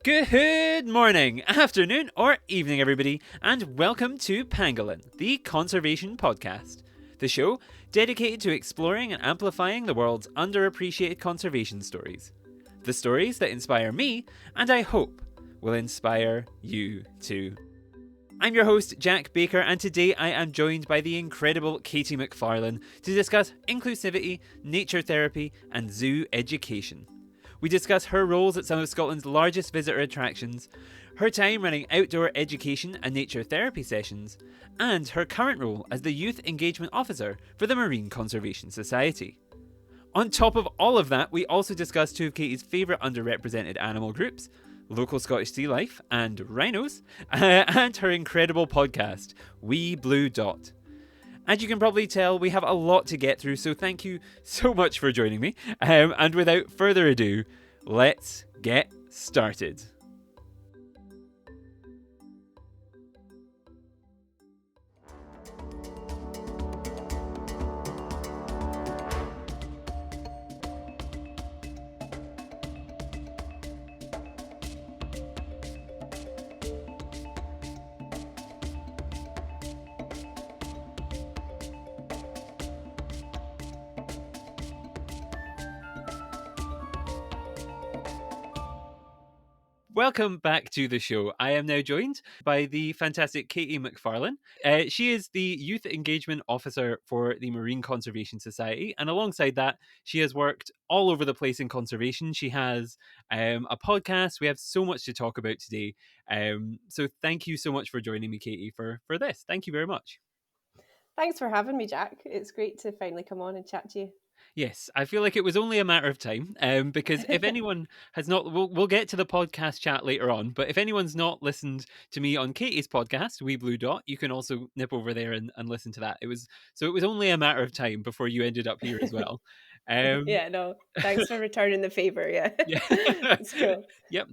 Good morning, afternoon, or evening, everybody, and welcome to Pangolin, the Conservation Podcast, the show dedicated to exploring and amplifying the world's underappreciated conservation stories. The stories that inspire me, and I hope will inspire you too. I'm your host, Jack Baker, and today I am joined by the incredible Katie Macfarlane to discuss inclusivity, nature therapy, and zoo education. We discuss her roles at some of Scotland's largest visitor attractions, her time running outdoor education and nature therapy sessions, and her current role as the Youth Engagement Officer for the Marine Conservation Society. On top of all of that, we also discuss two of Katie's favourite underrepresented animal groups, local Scottish sea life and rhinos, and her incredible podcast, Wee Blue Dot. As you can probably tell, we have a lot to get through, so thank you so much for joining me. And without further ado, let's get started. Welcome back to the show. I am now joined by the fantastic Katie Macfarlane. She is the Youth Engagement Officer for the Marine Conservation Society, and alongside that, she has worked all over the place in conservation. She has a podcast. We have so much to talk about today. So thank you so much for joining me, Katie, for this. Thank you very much. Thanks for having me, Jack. It's great to finally come on and chat to you. Yes, I feel like it was only a matter of time. Because if anyone has not, we'll get to the podcast chat later on. But if anyone's not listened to me on Katie's podcast, Wee Blue Dot, you can also nip over there and listen to that. It was only a matter of time before you ended up here as well. Yeah, no, thanks for returning the favor. Yeah, Yeah. it's cool. Yep.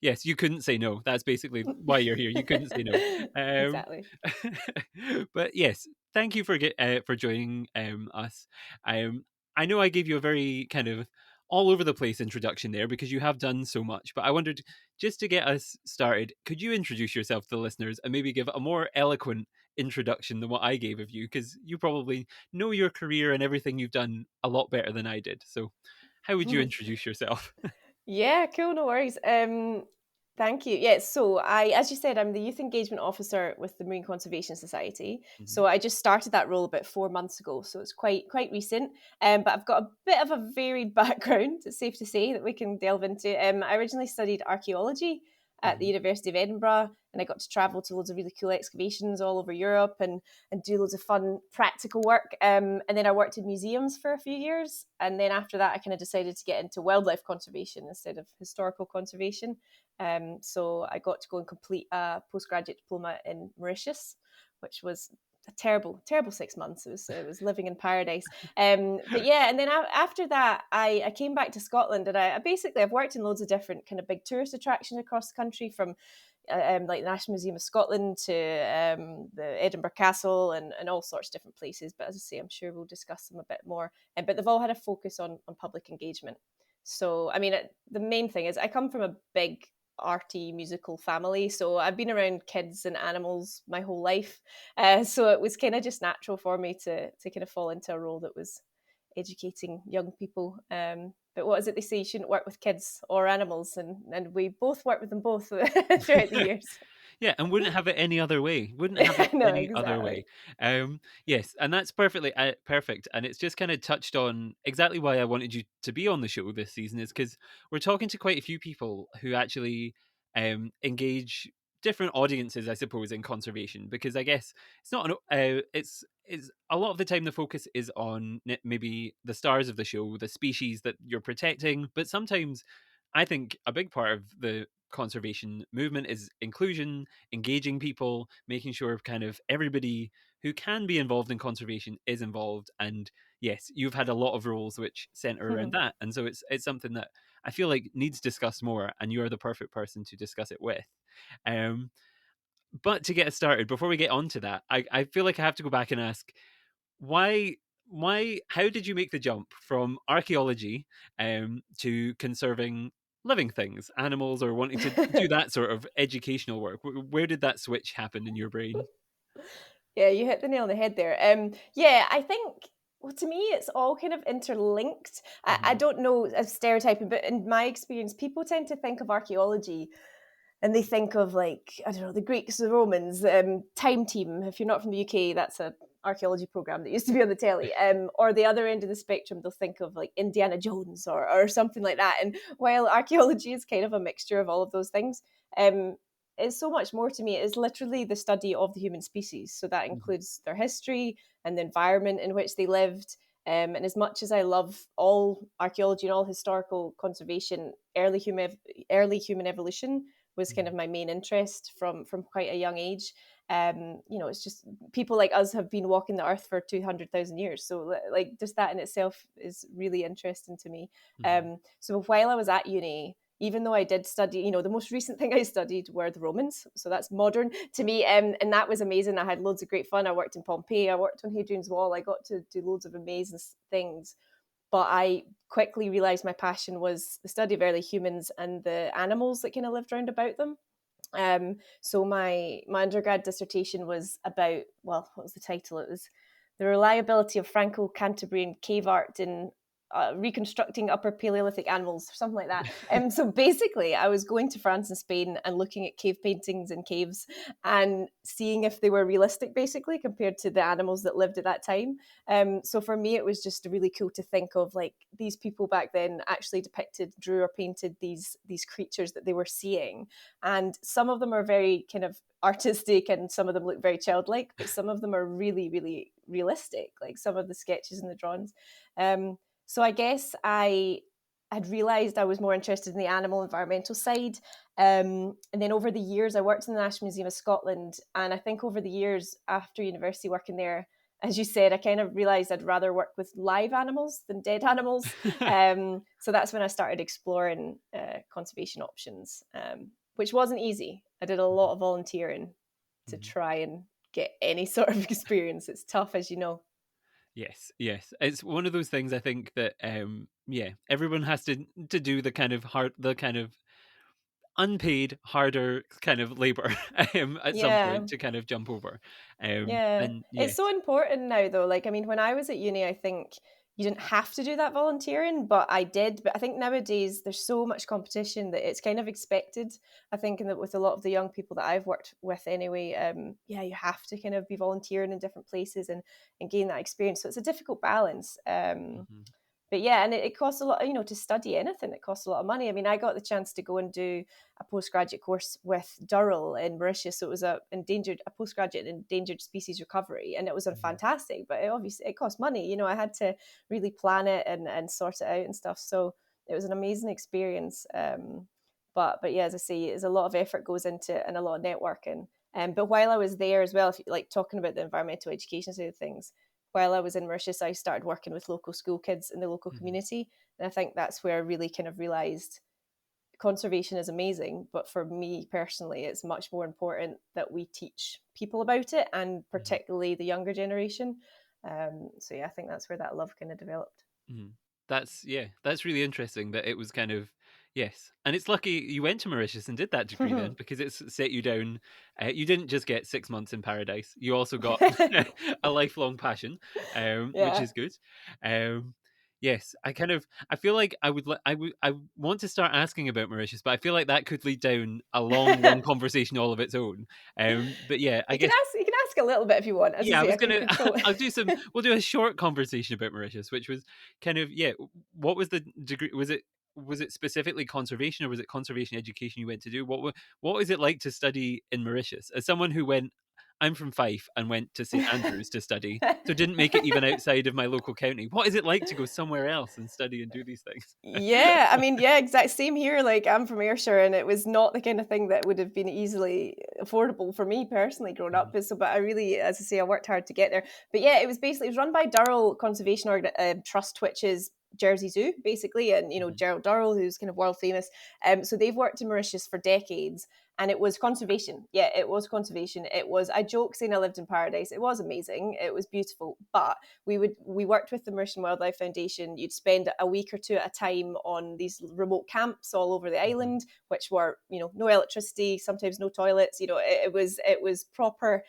Yes, you couldn't say no. That's basically why you're here. You couldn't say no. Um, Exactly. but yes, thank you for joining us. Um, I know I gave you a very kind of all over the place introduction there because you have done so much. But I wondered, just to get us started, could you introduce yourself to the listeners and maybe give a more eloquent introduction than what I gave of you? Because you probably know your career and everything you've done a lot better than I did. So how would you introduce yourself? Yeah, cool. No worries. Thank you. Yeah, so as you said, I'm the Youth Engagement Officer with the Marine Conservation Society. Mhm. So I just started that role about 4 months ago, so it's quite recent. But I've got a bit of a varied background. It's safe to say that we can delve into. I originally studied archaeology at the Mhm. University of Edinburgh, and I got to travel to loads of really cool excavations all over Europe and do loads of fun practical work. And then I worked in museums for a few years. And then after that, I kind of decided to get into wildlife conservation instead of historical conservation. So I got to go and complete a postgraduate diploma in Mauritius, which was a terrible 6 months. It was living in paradise. But yeah, and then after that, I came back to Scotland, and I've worked in loads of different kind of big tourist attractions across the country, from like the National Museum of Scotland to the Edinburgh Castle and all sorts of different places. But as I say, I'm sure we'll discuss them a bit more. But they've all had a focus on public engagement. So, I mean, the main thing is I come from a big arty musical family, so I've been around kids and animals my whole life. So it was kind of just natural for me to kind of fall into a role that was educating young people. But what is it they say? You shouldn't work with kids or animals, and we both work with them both throughout the years. Yeah, and wouldn't have it any other way. Wouldn't have it No, any other way. exactly. Yes, and that's perfectly perfect. And it's just kind of touched on exactly why I wanted you to be on the show this season is because we're talking to quite a few people who actually engage different audiences, I suppose, in conservation. Because I guess it's not it's a lot of the time the focus is on maybe the stars of the show, the species that you're protecting, but sometimes I think a big part of the conservation movement is inclusion, engaging people, making sure kind of everybody who can be involved in conservation is involved. And yes, you've had a lot of roles which center around that, and so it's something that I feel like needs discussed more, and you're the perfect person to discuss it with. Um, but to get us started, before we get on to that, I feel like I have to go back and ask why how did you make the jump from archaeology to conserving living things, animals, or wanting to do that sort of educational work? Where did that switch happen in your brain? Yeah, you hit the nail on the head there. Yeah, I think, well, to me, it's all kind of interlinked. I Hmm. don't know a stereotyping, but in my experience, people tend to think of archaeology and they think of, like, I don't know, the Greeks, the Romans, Time Team. If you're not from the UK, that's a archaeology program that used to be on the telly. Or the other end of the spectrum, they'll think of like Indiana Jones or something like that. And while archaeology is kind of a mixture of all of those things, um, it's so much more to me. It's literally the study of the human species. So that Hmm. includes their history and the environment in which they lived. And as much as I love all archaeology and all historical conservation, early human evolution was kind Hmm. of my main interest from quite a young age. It's just people like us have been walking the earth for 200,000 years. So like just that in itself is really interesting to me. Hmm. So while I was at uni, even though I did study, the most recent thing I studied were the Romans. So that's modern to me. And that was amazing. I had loads of great fun. I worked in Pompeii. I worked on Hadrian's Wall. I got to do loads of amazing things. But I quickly realized my passion was the study of early humans and the animals that kind of lived round about them. So my undergrad dissertation was about, well, what was the title? It was the reliability of Franco-Cantabrian cave art in reconstructing upper Paleolithic animals, or something like that. So basically, I was going to France and Spain and looking at cave paintings in caves and seeing if they were realistic, basically, compared to the animals that lived at that time. So for me, it was just really cool to think of, like, these people back then actually depicted, drew, or painted these creatures that they were seeing, and some of them are very kind of artistic and some of them look very childlike, but some of them are really, really realistic, like some of the sketches and the drawings. So I guess I had realized I was more interested in the animal environmental side. And then over the years, I worked in the National Museum of Scotland. And I think over the years after university working there, as you said, I kind of realized I'd rather work with live animals than dead animals. So that's when I started exploring conservation options, which wasn't easy. I did a lot of volunteering to Hmm. try and get any sort of experience. It's tough, as you know. Yes, yes. It's one of those things I think that yeah, everyone has to do the kind of unpaid, harder kind of labor at some Yeah. point to kind of jump over. Yeah, And it's yes. so important now, though. Like, I mean, when I was at uni, I think you didn't have to do that volunteering, but I did. But I think nowadays there's so much competition that it's kind of expected. I think, and that with a lot of the young people that I've worked with anyway, yeah, you have to kind of be volunteering in different places and gain that experience. So it's a difficult balance. Mhm. But yeah, and it costs a lot, to study anything, it costs a lot of money. I mean, I got the chance to go and do a postgraduate course with Durrell in Mauritius. So it was a postgraduate in endangered species recovery, and it was Mhm. fantastic, but it cost money. I had to really plan it and sort it out and stuff. So it was an amazing experience. But yeah, as I say, there's a lot of effort goes into it and a lot of networking. But while I was there as well, if you like talking about the environmental education side of things, while I was in Mauritius, I started working with local school kids in the local Mhm. community. And I think that's where I really kind of realized conservation is amazing. But for me personally, it's much more important that we teach people about it, and Mhm. particularly the younger generation. So yeah, I think that's where that love kind of developed. Mhm. That's yeah, that's really interesting that it was kind of yes, and it's lucky you went to Mauritius and did that degree then because it's set you down. You didn't just get 6 months in paradise; you also got a lifelong passion, which Yeah. is good. Um, yes, I feel like I want to start asking about Mauritius, but I feel like that could lead down a long, long conversation all of its own. But yeah, I You can guess ask a little bit if you want. As I yeah, I say, was I can gonna. control I'll do some. it. We'll do a short conversation about Mauritius, which was kind of yeah. What was the degree? Was it specifically conservation, or was it conservation education you went to do? What is it like to study in Mauritius? As someone who went, I'm from Fife and went to St Andrews to study, so didn't make it even outside of my local county. What is it like to go somewhere else and study and do these things? Yeah, I mean, yeah, exact same here. Like, I'm from Ayrshire, and it was not the kind of thing that would have been easily affordable for me personally growing up. Mhm. But I really, as I say, I worked hard to get there. But yeah, it was run by Durrell Conservation Trust, which is Jersey Zoo basically, and Mhm. Gerald Durrell, who's kind of world famous. So they've worked in Mauritius for decades, And it was conservation. Yeah, it was conservation. I joke saying I lived in paradise. It was amazing. It was beautiful. But we worked with the Mauritian Wildlife Foundation. You'd spend a week or two at a time on these remote camps all over the island, which were, no electricity, sometimes no toilets. It was proper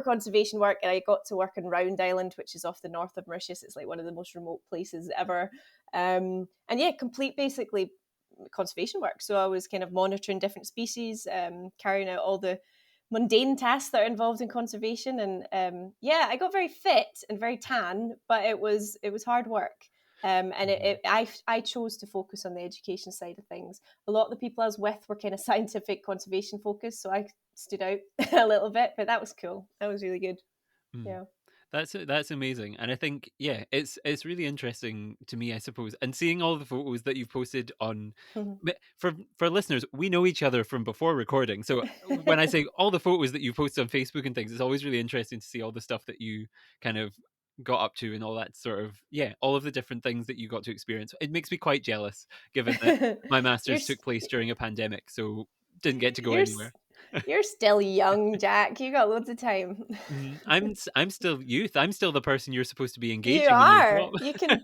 conservation work. And I got to work on Round Island, which is off the north of Mauritius. It's like one of the most remote places ever. And yeah, complete basically conservation work. So I was kind of monitoring different species, carrying out all the mundane tasks that are involved in conservation. And yeah, I got very fit and very tan, but it was hard work. I chose to focus on the education side of things. A lot of the people I was with were kind of scientific conservation focused, so I stood out a little bit, but that was cool. That was really good. Yeah. That's amazing, and I think it's really interesting to me, I suppose, and seeing all the photos that you've posted on. For listeners, we know each other from before recording, so when I say all the photos that you posted on Facebook and things, it's always really interesting to see all the stuff that you kind of got up to and all that sort of all of the different things that you got to experience. It makes me quite jealous, given that my master's took place during a pandemic, so didn't get to go you're anywhere. you're still young, Jack. You got loads of time. I'm still youth. I'm still the person you're supposed to be You engaging in your are. job. You can.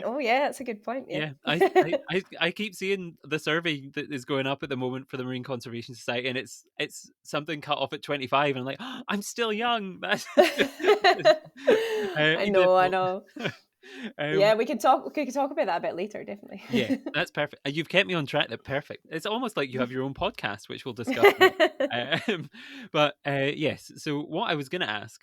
Oh yeah, that's a good point. Yeah. Yeah, I keep seeing the survey that is going up at the moment for the Marine Conservation Society, and it's something cut off at 25, and I'm like, oh, I'm still young. That's I even know. I if know. um, Yeah, we can talk. We can talk about that a bit later, definitely. yeah, that's perfect. You've kept me on track. That perfect. It's almost like you have your own podcast, which we'll discuss more. But yes. So what I was going to ask,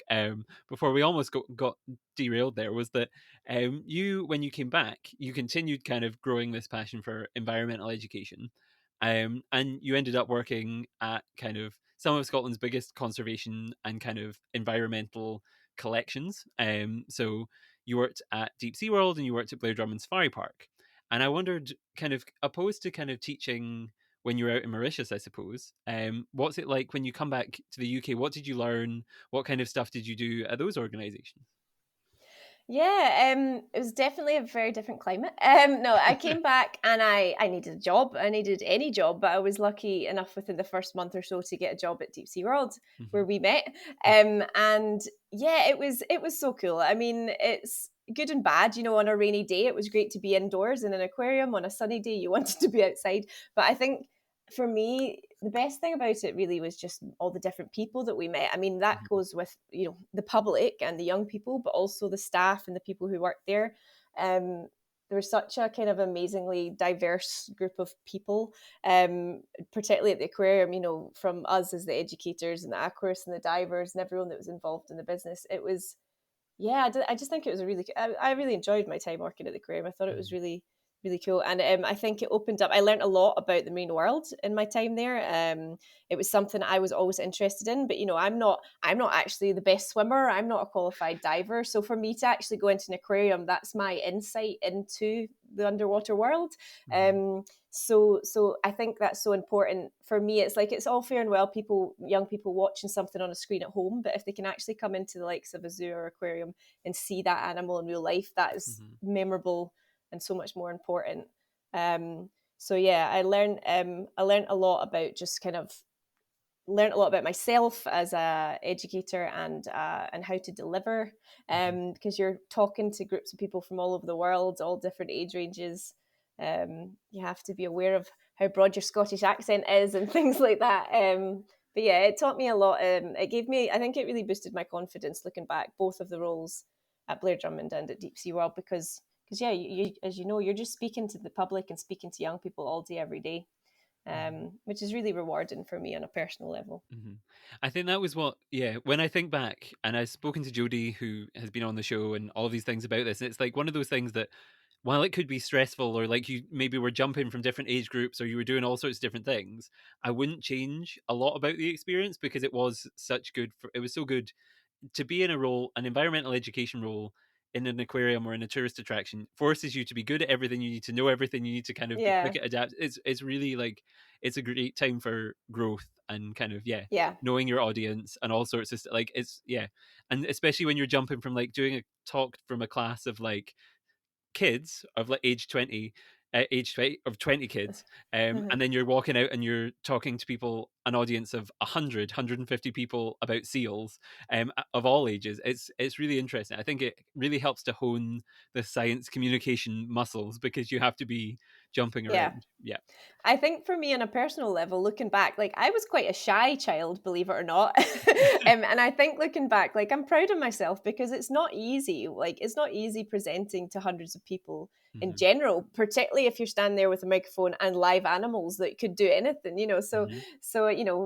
before we almost got derailed there, was that when you came back, you continued kind of growing this passion for environmental education, and you ended up working at kind of some of Scotland's biggest conservation and kind of environmental collections. So you worked at Deep Sea World and you worked at Blair Drummond Safari Park. And I wondered, kind of opposed to kind of teaching when you're out in Mauritius, I suppose, what's it like when you come back to the UK? What did you learn? What kind of stuff did you do at those organisations? Yeah, it was definitely a very different climate. No, I came back and I needed a job. I needed any job, but I was lucky enough within the first month or so to get a job at Deep Sea World where we met. And yeah, it was so cool. I mean, it's good and bad. On a rainy day, it was great to be indoors in an aquarium. On a sunny day, you wanted to be outside. But I think for me, the best thing about it really was just all the different people that we met. I mean, that goes with, the public and the young people, but also the staff and the people who work there. There was such a kind of amazingly diverse group of people, particularly at the aquarium, from us as the educators and the aquarists and the divers and everyone that was involved in the business. It was, yeah, I just think it was I really enjoyed my time working at the aquarium. I thought it was really, really cool. And I think it opened up, I learned a lot about the marine world in my time there. It was something I was always interested in, but I'm not actually the best swimmer. I'm not a qualified diver. So for me to actually go into an aquarium, that's my insight into the underwater world. So I think that's so important for me. It's like, it's all fair and well, young people watching something on a screen at home, but if they can actually come into the likes of a zoo or aquarium and see that animal in real life, that is memorable and so much more important. So yeah, I learned a lot about just kind of learned a lot about myself as a educator and how to deliver, because you're talking to groups of people from all over the world, all different age ranges. You have to be aware of how broad your Scottish accent is and things like that. But yeah, it taught me a lot. I think it really boosted my confidence looking back, both of the roles at Blair Drummond and at Deep Sea World, because yeah, you as you know, you're just speaking to the public and speaking to young people all day, every day, which is really rewarding for me on a personal level. I think that was when I think back, and I've spoken to Jodie, who has been on the show, and all these things about this, and it's like one of those things that, while it could be stressful, or like you maybe were jumping from different age groups, or you were doing all sorts of different things, I wouldn't change a lot about the experience, because it was it was so good to be in an environmental education role in an aquarium or in a tourist attraction. Forces you to be good at everything. You need to know everything. You need to kind of be Yeah, quick at adapt. It's really like, it's a great time for growth and kind of yeah, knowing your audience and all sorts of stuff. Like, and especially when you're jumping from like doing a talk from a class of like kids of like age 20 age 20, of 20 kids, and then you're walking out and you're talking to people, an audience of 100, 150 people about seals, of all ages. It's really interesting. I think it really helps to hone the science communication muscles because you have to be jumping Yeah. around. Yeah. I think for me on a personal level, looking back, like I was quite a shy child, believe it or not. And I think looking back, like I'm proud of myself because it's not easy. Like it's not easy presenting to hundreds of people in Hmm. general, particularly if you're standing there with a microphone and live animals that could do anything, you know. So, Hmm.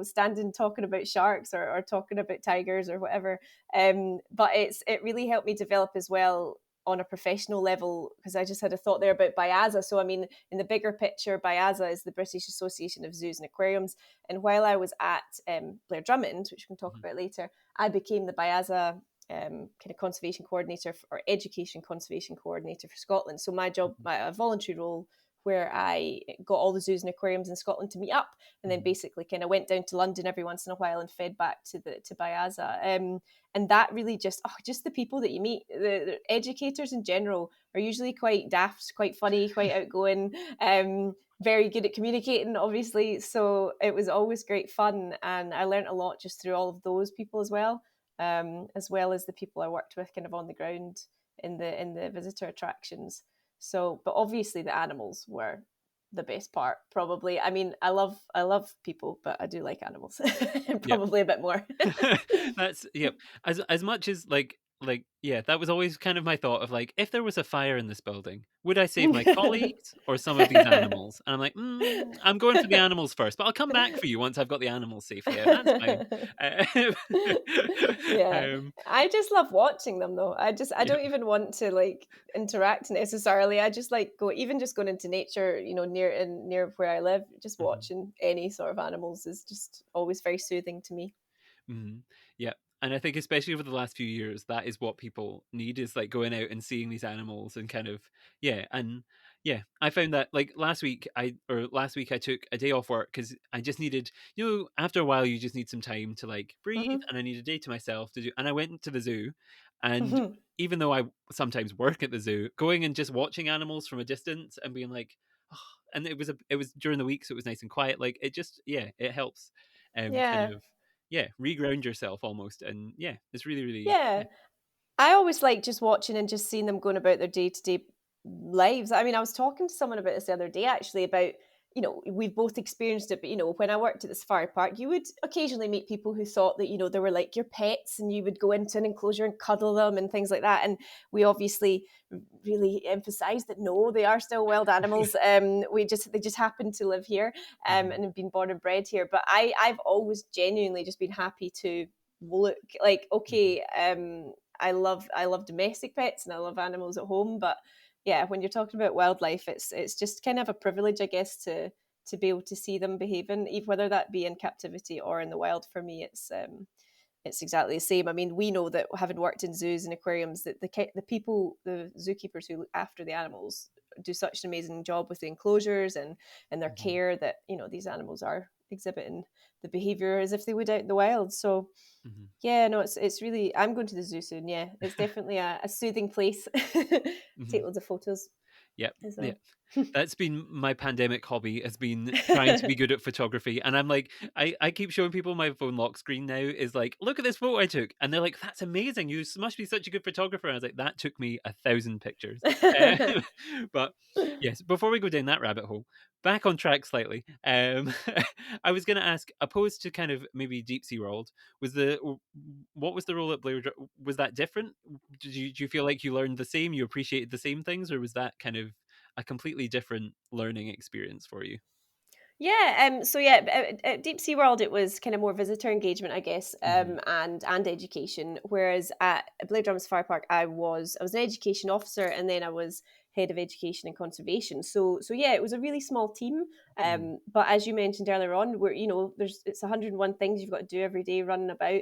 standing talking about sharks or talking about tigers or whatever. But it really helped me develop as well on a professional level because I just had a thought there about BIAZA. So I mean, in the bigger picture, BIAZA is the British Association of Zoos and Aquariums. And while I was at Blair Drummond, which we can talk about later, I became the BIAZA kind of conservation coordinator or education conservation coordinator for Scotland. So my job, a voluntary role where I got all the zoos and aquariums in Scotland to meet up, and then basically kind of went down to London every once in a while and fed back to BIAZA. And that really just the people that you meet, the educators in general are usually quite daft, quite funny, quite outgoing, very good at communicating, obviously. So it was always great fun, and I learned a lot just through all of those people as well as the people I worked with kind of on the ground in the visitor attractions. So, but obviously the animals were the best part, probably. I mean, I love people, but I do like animals Yep. probably a bit more. That's yep. As much as yeah, that was always kind of my thought of like, if there was a fire in this building, would I save my colleagues or some of these animals? And I'm like, I'm going for the animals first, but I'll come back for you once I've got the animals safely out. That's fine. Uh, Yeah, um, I just love watching them though. I yeah. don't even want to like interact necessarily. I just like going into nature, near where I live, just Mhm. watching any sort of animals is just always very soothing to me. Mhm. Yeah. And I think especially over the last few years, that is what people need is like going out and seeing these animals and kind of yeah. And yeah, I found that like last week I took a day off work because I just needed, after a while you just need some time to like breathe, Hmm. and I need a day to myself to do. And I went to the zoo, and even though I sometimes work at the zoo, going and just watching animals from a distance and being like, oh, and it was during the week, so it was nice and quiet. Like it just it helps, kind Yeah, of reground yourself almost. And yeah, it's really, really, yeah. yeah. I always like just watching and just seeing them going about their day to day lives. I mean, I was talking to someone about this the other day actually about, we've both experienced it, but, when I worked at the safari park, you would occasionally meet people who thought that, they were like your pets and you would go into an enclosure and cuddle them and things like that. And we obviously really emphasise that no, they are still wild animals. They just happen to live here Hmm. and have been born and bred here. But I've always genuinely just been happy to look like, Hmm. okay, I love domestic pets and I love animals at home, but yeah, when you're talking about wildlife, it's just kind of a privilege, I guess, to be able to see them behaving, even whether that be in captivity or in the wild. For me, it's exactly the same. I mean, we know that having worked in zoos and aquariums, that the people, the zookeepers who look after the animals, do such an amazing job with the enclosures and their Hmm. care that these animals are exhibiting the behavior as if they would out in the wild. So Hmm. yeah, no, it's really. I'm going to the zoo soon. Yeah, it's definitely a soothing place. Hmm. Take loads of photos Yep. as Yeah. well. That's been my pandemic hobby, has been trying to be good at photography. And I'm like, I keep showing people my phone lock screen now is like, look at this photo I took. And they're like, that's amazing. You must be such a good photographer. And I was like, that took me 1,000 pictures. Uh, but yes, before we go down that rabbit hole, back on track slightly. I was going to ask, opposed to kind of maybe Deep Sea World, what was the role at Blair? Was that different? Do you feel like you learned the same? You appreciated the same things? Or was that kind of a completely different learning experience for you? Yeah, so yeah, at Deep Sea World, it was kind of more visitor engagement, I guess, Hmm. and education. Whereas at Blair Drummond Safari Park, I was an education officer, and then I was head of education and conservation. So yeah, it was a really small team. Hmm. But as you mentioned earlier on, where it's 101 things you've got to do every day running about,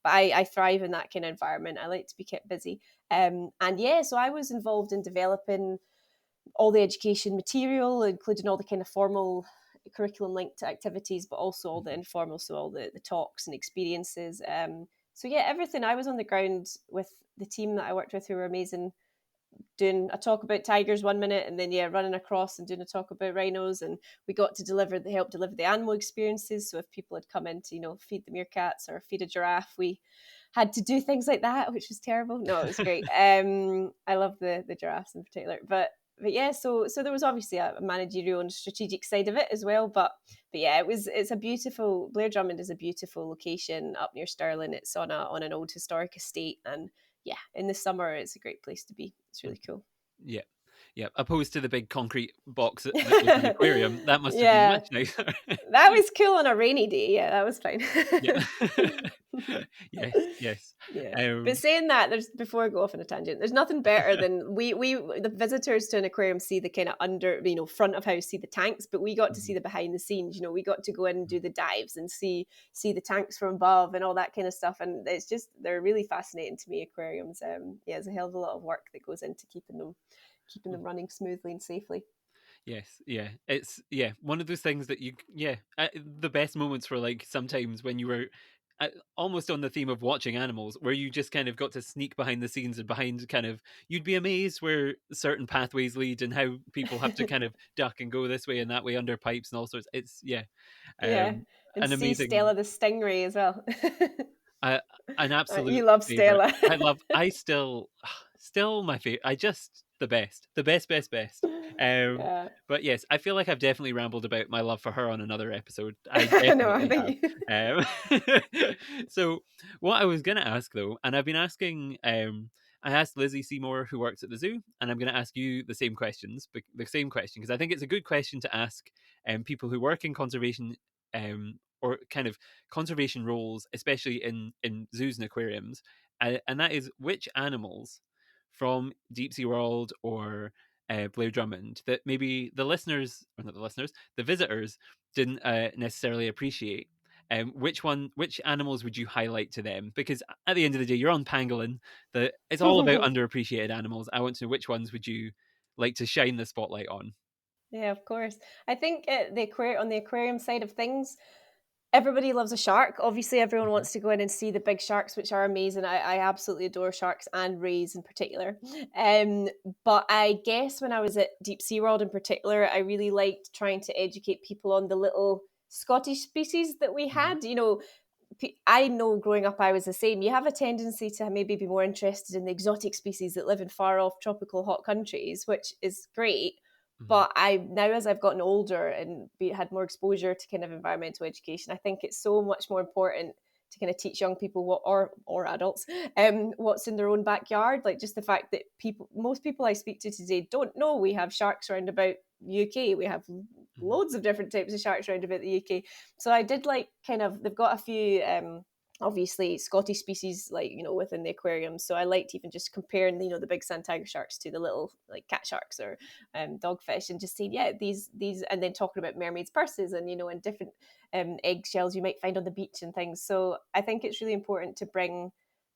but I thrive in that kind of environment. I like to be kept busy. And yeah, so I was involved in developing all the education material, including all the kind of formal curriculum linked activities, but also all the Hmm. informal, so all the talks and experiences. So yeah, everything. I was on the ground with the team that I worked with, who were amazing, doing a talk about tigers one minute, and then running across and doing a talk about rhinos. And we got to help deliver the animal experiences. So if people had come in to feed the meerkats or feed a giraffe, we had to do things like that, which was terrible. No, it was great. I love the giraffes in particular, but yeah, so there was obviously a managerial and strategic side of it as well. But yeah, it's a beautiful, Blair Drummond is a beautiful location up near Stirling. It's on an old historic estate, and yeah, in the summer it's a great place to be. It's really cool. Yeah. Yeah, opposed to the big concrete box that was an aquarium, that must have been Yeah, much nicer. that was cool on a rainy day. Yeah, that was fine. Yeah. Yes, yes. Yeah, but Um, saying that, before I go off on a tangent, there's nothing better than we the visitors to an aquarium see the kind of under front of house, see the tanks, but we got to see the behind the scenes. We got to go in and do the dives and see the tanks from above and all that kind of stuff, and it's just, they're really fascinating to me, aquariums. Yeah, there's a hell of a lot of work that goes into keeping them running smoothly and safely. Yes, yeah. It's one of those things that the best moments were like sometimes when you were almost on the theme of watching animals, where you just kind of got to sneak behind the scenes and behind kind of, you'd be amazed where certain pathways lead and how people have to kind of duck and go this way and that way under pipes and all sorts. It's Yeah, and an see amazing. Stella the stingray as well. Uh, an absolute You love favorite. Stella. I still my favorite. The best. Um, Yeah. but yes, I feel like I've definitely rambled about my love for her on another episode. I No, I definitely have. think So what I was gonna ask though, and I've been asking, I asked Lizzie Seymour, who works at the zoo, and I'm gonna ask you the same questions, the same question, because I think it's a good question to ask people who work in conservation, or kind of conservation roles, especially in zoos and aquariums, and that is, which animals from Deep Sea World or Blair Drummond that maybe the listeners, or not the listeners, the visitors didn't necessarily appreciate. Which animals would you highlight to them? Because at the end of the day, you're on Pangolin. It's all about underappreciated animals. I want to know, which ones would you like to shine the spotlight on? Yeah, of course. I think on the aquarium side of things, everybody loves a shark. Obviously, everyone Mhm. wants to go in and see the big sharks, which are amazing. I absolutely adore sharks and rays in particular. Um, but I guess when I was at Deep Sea World in particular, I really liked trying to educate people on the little Scottish species that we Mhm. had. I know growing up I was the same. You have a tendency to maybe be more interested in the exotic species that live in far off tropical hot countries, which is great. Mhm. But I now, as I've gotten older and had more exposure to kind of environmental education, I think it's so much more important to kind of teach young people or adults what's in their own backyard. Like, just the fact that most people I speak to today don't know we have sharks around about UK. We have Mhm. loads of different types of sharks around about the UK. So I did like kind of, they've got a few obviously Scottish species, like, within the aquarium. So I liked even just comparing, the big sand tiger sharks to the little like cat sharks or dogfish, and just saying, yeah, these, and then talking about mermaids' purses and and different eggshells you might find on the beach and things. So I think it's really important to bring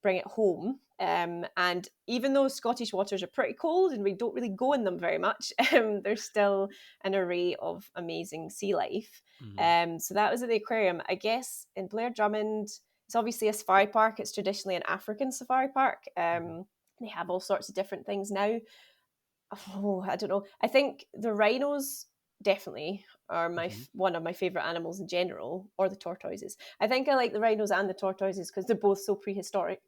it home. And even though Scottish waters are pretty cold and we don't really go in them very much, there's still an array of amazing sea life. Mhm. So that was at the aquarium. I guess in Blair Drummond, it's obviously a safari park. It's traditionally an African safari park. Mhm. They have all sorts of different things now. Oh, I don't know. I think the rhinos definitely are Mhm. one of my favorite animals in general, or the tortoises. I think I like the rhinos and the tortoises because they're both so prehistoric.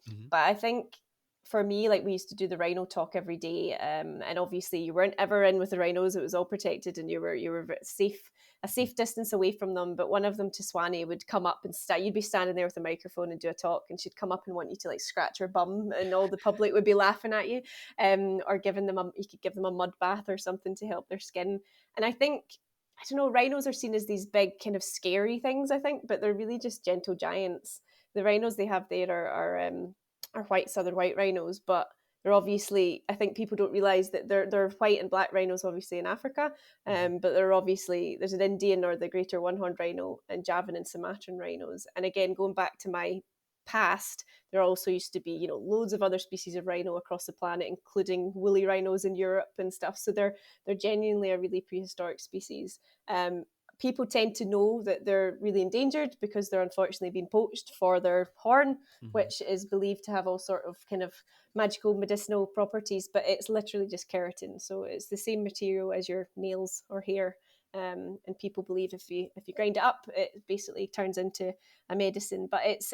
Mhm. But I think for me, like, we used to do the rhino talk every day, and obviously you weren't ever in with the rhinos; it was all protected, and you were a safe distance away from them. But one of them, to Swanee, would come up and you'd be standing there with a microphone and do a talk, and she'd come up and want you to like scratch her bum, and all the public would be laughing at you, or giving them you could give them a mud bath or something to help their skin. And I think, I don't know, rhinos are seen as these big kind of scary things, I think, but they're really just gentle giants. The rhinos they have there are white southern white rhinos, but they're obviously, I think people don't realize that they're white and black rhinos obviously in Africa, Mhm. but they're obviously, there's an Indian or the greater one-horned rhino and Javan and Sumatran rhinos. And again, going back to my past, there also used to be, loads of other species of rhino across the planet, including woolly rhinos in Europe and stuff. So they're genuinely a really prehistoric species. people tend to know that they're really endangered because they're unfortunately being poached for their horn, Mm-hmm. which is believed to have all sort of kind of magical medicinal properties, but it's literally just keratin. So it's the same material as your nails or hair. And people believe if you grind it up, it basically turns into a medicine. But it's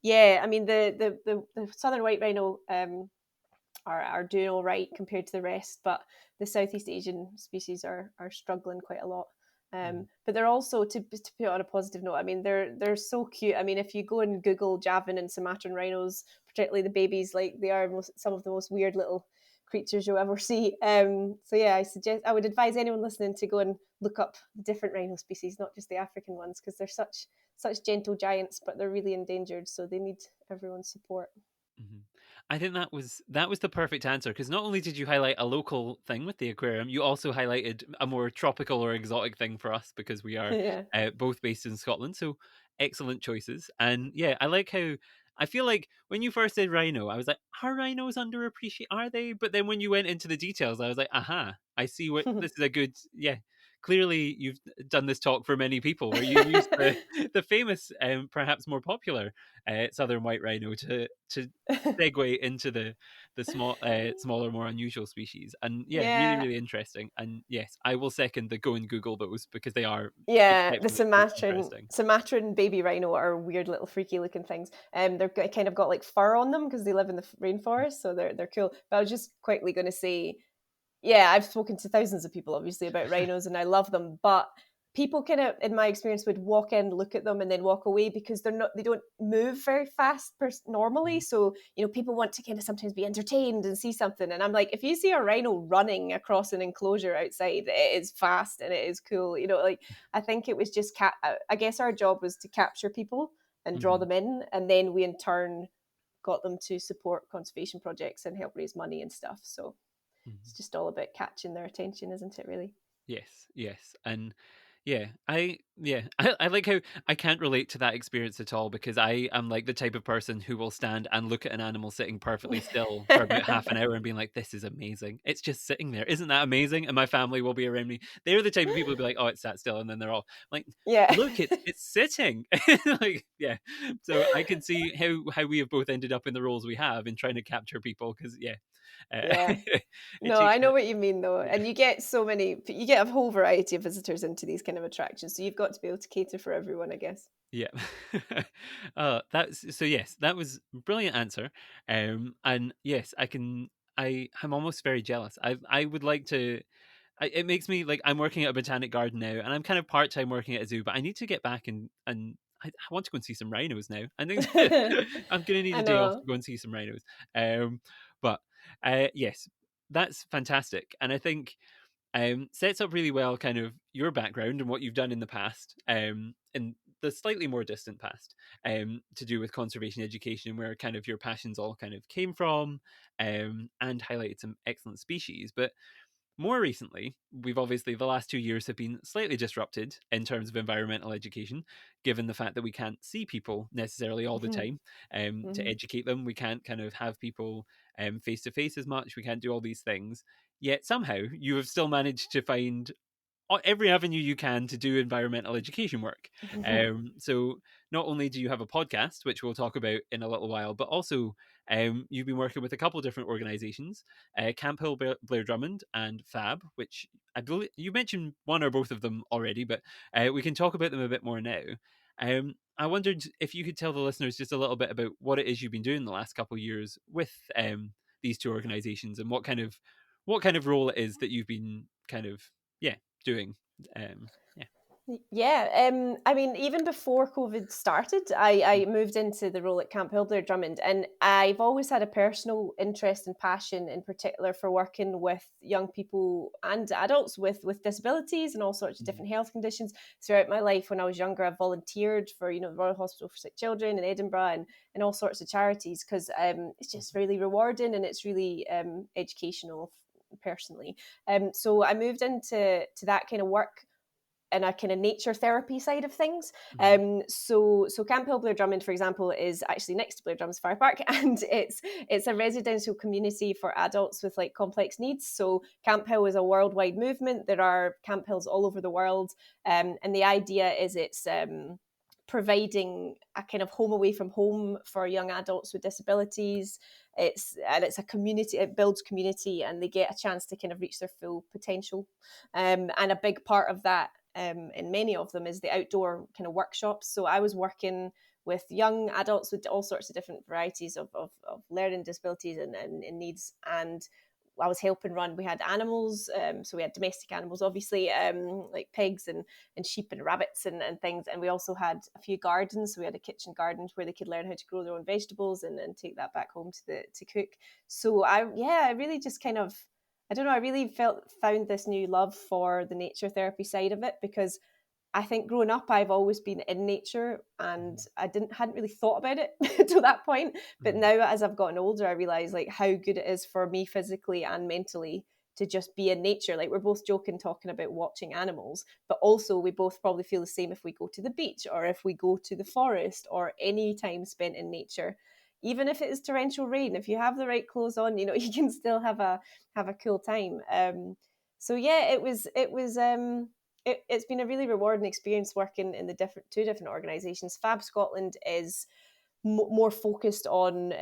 yeah, I mean the southern white rhino are doing all right compared to the rest, but the Southeast Asian species are struggling quite a lot. But they're also, to put it on a positive note, I mean they're so cute. I mean, if you go and Google Javan and Sumatran rhinos, particularly the babies, like they are some of the most weird little creatures you'll ever see. So yeah, I would advise anyone listening to go and look up the different rhino species, not just the African ones, because they're such gentle giants, but they're really endangered, so they need everyone's support. Mm-hmm. I think that was the perfect answer, because not only did you highlight a local thing with the aquarium, you also highlighted a more tropical or exotic thing for us because we are Yeah. both based in Scotland. So excellent choices. And yeah, I like how I feel like when you first said rhino, I was like, are rhinos underappreciated? Are they? But then when you went into the details, I was like, aha, I see what this is a good, yeah. Clearly, you've done this talk for many people where you use the famous, perhaps more popular southern white rhino to segue into the smaller, more unusual species. And yeah, really, Yeah, really interesting. And yes, I will second the go and Google those because they are yeah, the exceptionally interesting. Sumatran baby rhino are weird little freaky looking things. Kind of got like fur on them because they live in the rainforest, so they're cool. But I was just quickly going to say, yeah, I've spoken to thousands of people obviously about rhinos and I love them, but people kind of, in my experience, would walk in, look at them, and then walk away because they don't move very fast normally. Mhm. So people want to kind of sometimes be entertained and see something, and I'm like, if you see a rhino running across an enclosure outside, it is fast and it is cool. Like I think it was just I guess our job was to capture people and draw Mhm. them in, and then we in turn got them to support conservation projects and help raise money and stuff. So it's Mhm. just all about catching their attention, isn't it, really? Yes, yes. And I like how I can't relate to that experience at all because I am like the type of person who will stand and look at an animal sitting perfectly still for about half an hour and being like, this is amazing. It's just sitting there. Isn't that amazing? And my family will be around me. They're the type of people who be like, oh, it sat still, and then they're all like, Yeah. look, it's sitting. Like, yeah. So I can see how we have both ended up in the roles we have in trying to capture people because Yeah. it No, takes I know what you mean though. yeah. And you get a whole variety of visitors into these kind of attractions. So you've got to be able to cater for everyone, I guess. Yeah. That's so yes, that was a brilliant answer. And yes, I'm almost very jealous. I would like to it makes me like I'm working at a botanic garden now and I'm kind of part-time working at a zoo, but I need to get back and I want to go and see some rhinos now. I think I'm gonna need I a day off know. to go and see some rhinos. But yes, that's fantastic. And I think sets up really well kind of your background and what you've done in the past, in the slightly more distant past, to do with conservation education, where kind of your passions all kind of came from, and highlighted some excellent species. But more recently, we've obviously the last 2 years have been slightly disrupted in terms of environmental education, given the fact that we can't see people necessarily all the Mhm. time. To Mhm. educate them, we can't kind of have people face to face as much. We can't do all these things. Yet somehow you have still managed to find every avenue you can to do environmental education work. So not only do you have a podcast, which we'll talk about in a little while, but also you've been working with a couple of different organizations, Camphill, Blair Drummond, and FABB, which I believe you mentioned one or both of them already, but we can talk about them a bit more now. I wondered if you could tell the listeners just a little bit about what it is you've been doing the last couple of years with these two organizations and what kind of role it is that you've been kind of yeah doing. Yeah. Yeah, I mean, even before COVID started, I moved into the role at Camphill Blair Drummond, and I've always had a personal interest and passion, in particular, for working with young people and adults with disabilities and all sorts of Mhm. different health conditions. Throughout my life, when I was younger, I volunteered for the Royal Hospital for Sick Children in Edinburgh and all sorts of charities because it's just really rewarding and it's really educational personally. So I moved into that kind of work in a kind of nature therapy side of things. Mm-hmm. So Camphill Blair Drummond, for example, is actually next to Blair Drummond Fire Park, and it's a residential community for adults with like complex needs. So Camphill is a worldwide movement. There are Camphills all over the world, and the idea is it's providing a kind of home away from home for young adults with disabilities. It's a community, it builds community, and they get a chance to kind of reach their full potential. And a big part of that, in many of them, is the outdoor kind of workshops. So I was working with young adults with all sorts of different varieties of learning disabilities and needs. And I was helping run, we had animals, so we had domestic animals, obviously, like pigs and sheep and rabbits and things. And we also had a few gardens. So we had a kitchen garden where they could learn how to grow their own vegetables and take that back home to cook. So I really just kind of, I don't know, I really found this new love for the nature therapy side of it, because I think growing up, I've always been in nature, and I hadn't really thought about it to that point. But Mm-hmm. now, as I've gotten older, I realize like how good it is for me physically and mentally to just be in nature. Like, we're both joking, talking about watching animals, but also we both probably feel the same if we go to the beach or if we go to the forest or any time spent in nature. Even if it is torrential rain, if you have the right clothes on, you know, you can still have a cool time. So yeah, it's been a really rewarding experience working in the two different organisations. FABB Scotland is more focused on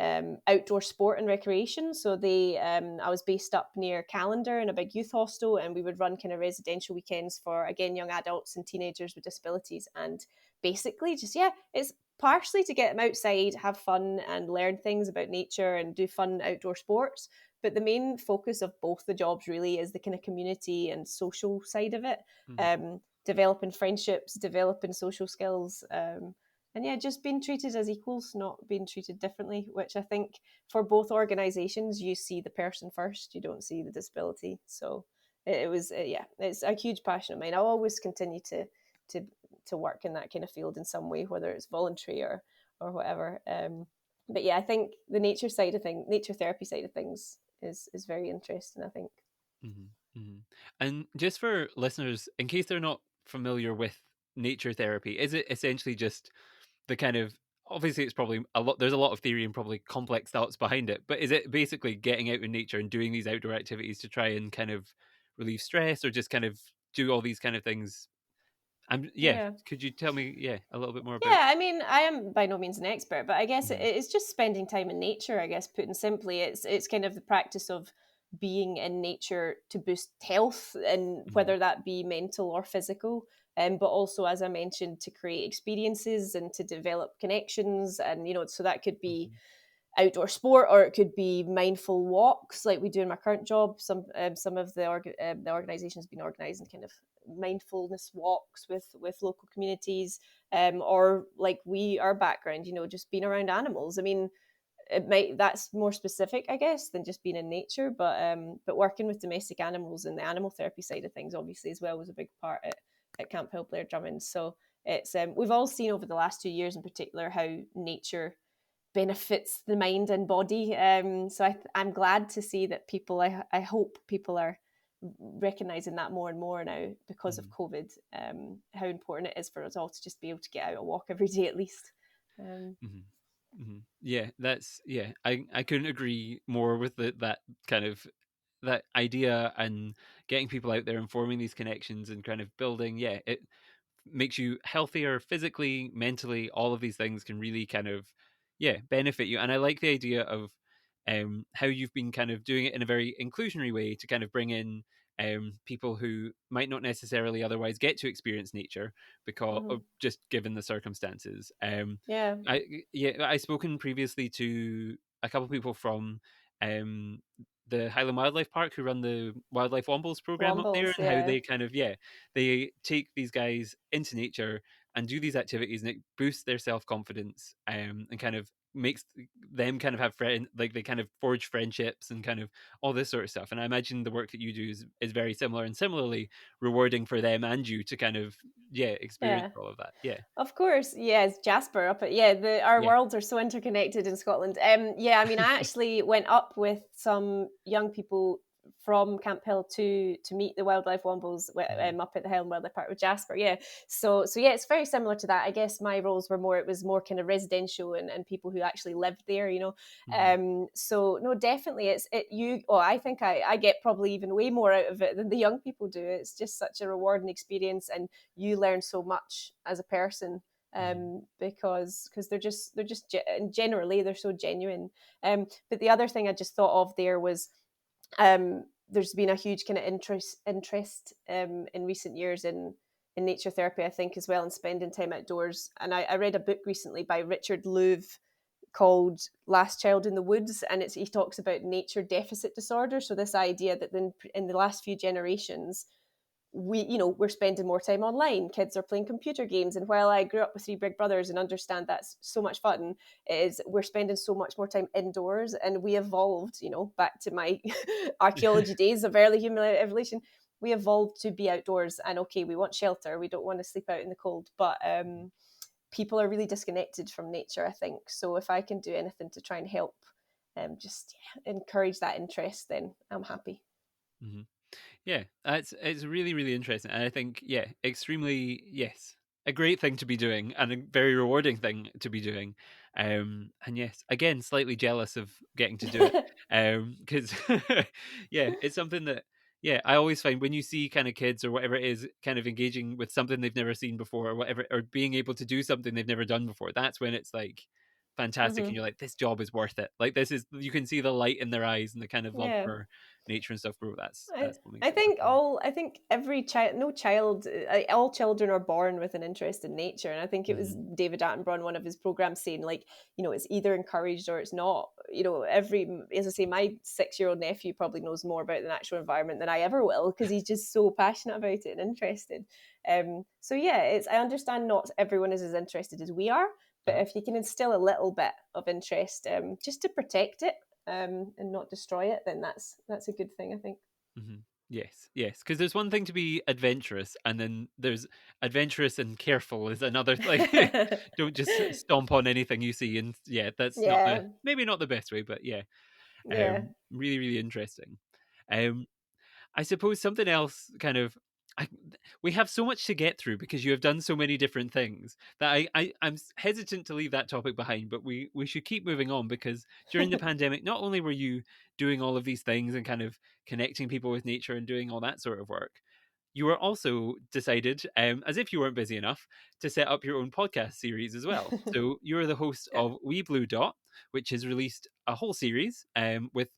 outdoor sport and recreation. So I was based up near Callander in a big youth hostel, and we would run kind of residential weekends for, again, young adults and teenagers with disabilities. And basically just, it's partially to get them outside, have fun and learn things about nature and do fun outdoor sports. But the main focus of both the jobs really is the kind of community and social side of it, developing friendships, developing social skills, and yeah, just being treated as equals, not being treated differently, which I think for both organisations, you see the person first, you don't see the disability. So it was, it's a huge passion of mine. I'll always continue to work in that kind of field in some way, whether it's voluntary or whatever. But yeah, I think the nature therapy side of things is very interesting, I think. Mm-hmm. Mm-hmm. And just for listeners, in case they're not familiar with nature therapy, is it essentially just the kind of, obviously it's probably there's a lot of theory and probably complex thoughts behind it, but is it basically getting out in nature and doing these outdoor activities to try and kind of relieve stress, or just kind of do all these kind of things? Yeah. Could you tell me a little bit more about? Yeah, I mean, I am by no means an expert, but I guess Mm-hmm. it's just spending time in nature. I guess, put in simply, it's kind of the practice of being in nature to boost health, and Mm-hmm. whether that be mental or physical. But also, as I mentioned, to create experiences and to develop connections, and so that could be Mm-hmm. outdoor sport, or it could be mindful walks like we do in my current job. Some of the organisation has been organising kind of mindfulness walks with local communities, or like our background, just being around animals. I mean, that's more specific, I guess, than just being in nature, but working with domestic animals and the animal therapy side of things, obviously, as well, was a big part at Camphill Blair Drummond. So it's we've all seen over the last 2 years in particular how nature benefits the mind and body. So I'm glad to see that I hope people are recognizing that more and more now because of COVID, how important it is for us all to just be able to get out and walk every day at least. Mm-hmm. Mm-hmm. Yeah, that's I couldn't agree more with that kind of that idea, and getting people out there and forming these connections and kind of building. It makes you healthier physically, mentally. All of these things can really kind of benefit you. And I like the idea of how you've been kind of doing it in a very inclusionary way to kind of bring in people who might not necessarily otherwise get to experience nature because Mm-hmm. of just given the circumstances. Yeah, I've spoken previously to a couple of people from um, the Highland Wildlife Park who run the Wildlife Wombles program up there, Wombles, and how yeah. they kind of they take these guys into nature and do these activities, and it boosts their self-confidence, and kind of makes them kind of have like they kind of forge friendships and kind of all this sort of stuff. And I imagine the work that you do is very similar and similarly rewarding for them and you to kind of experience Yeah. all of that. Of course, yes, Jasper up at our Yeah. worlds are so interconnected in Scotland. I mean, I actually went up with some young people from Camphill to meet the wildlife wombles up at the Highland Wildlife Park with Jasper. Yeah, so yeah, it's very similar to that. I guess my roles were more, it was more kind of residential and people who actually lived there, you know. So no, definitely I think I get probably even way more out of it than the young people do. It's just such a rewarding experience, and you learn so much as a person, because generally they're so genuine. But the other thing I just thought of there was, there's been a huge kind of interest in recent years in nature therapy, I think, as well, and spending time outdoors. And I read a book recently by Richard Louv called Last Child in the Woods, and he talks about nature deficit disorder. So this idea that in the last few generations, we're spending more time online. Kids are playing computer games, and while I grew up with three big brothers and understand that's so much fun, we're spending so much more time indoors. And we evolved, back to my archaeology days of early human evolution, we evolved to be outdoors. And okay, we want shelter, we don't want to sleep out in the cold, but people are really disconnected from nature, I think. So if I can do anything to try and help encourage that interest, then I'm happy. Yeah, it's really, really interesting. And I think, extremely, yes, a great thing to be doing and a very rewarding thing to be doing. And yes, again, slightly jealous of getting to do it. Because, it's something that, I always find when you see kind of kids or whatever it is kind of engaging with something they've never seen before or whatever, or being able to do something they've never done before, that's when it's like fantastic. And you're like, this job is worth it. Like, you can see the light in their eyes and the kind of love Yeah. for nature and stuff, bro. That's what makes I it so think fun. every child, no child, all children are born with an interest in nature. And I think it was David Attenborough in one of his programs saying, like, it's either encouraged or it's not. As I say, my 6-year-old nephew probably knows more about the natural environment than I ever will, because he's just so passionate about it and interested. So yeah, I understand not everyone is as interested as we are, but if you can instill a little bit of interest, just to protect it, and not destroy it, then that's a good thing, I think. Yes, because there's one thing to be adventurous, and then there's adventurous and careful is another. Like, don't just stomp on anything you see, and that's not Yeah, maybe not the best way, but yeah. really, really interesting. Um, I suppose something else kind of. We have so much to get through because you have done so many different things that I'm hesitant to leave that topic behind, but we should keep moving on, because during the pandemic, not only were you doing all of these things and kind of connecting people with nature and doing all that sort of work, you were also decided, as if you weren't busy enough, to set up your own podcast series as well. So you're the host Yeah. of We Blue Dot, which has released a whole series with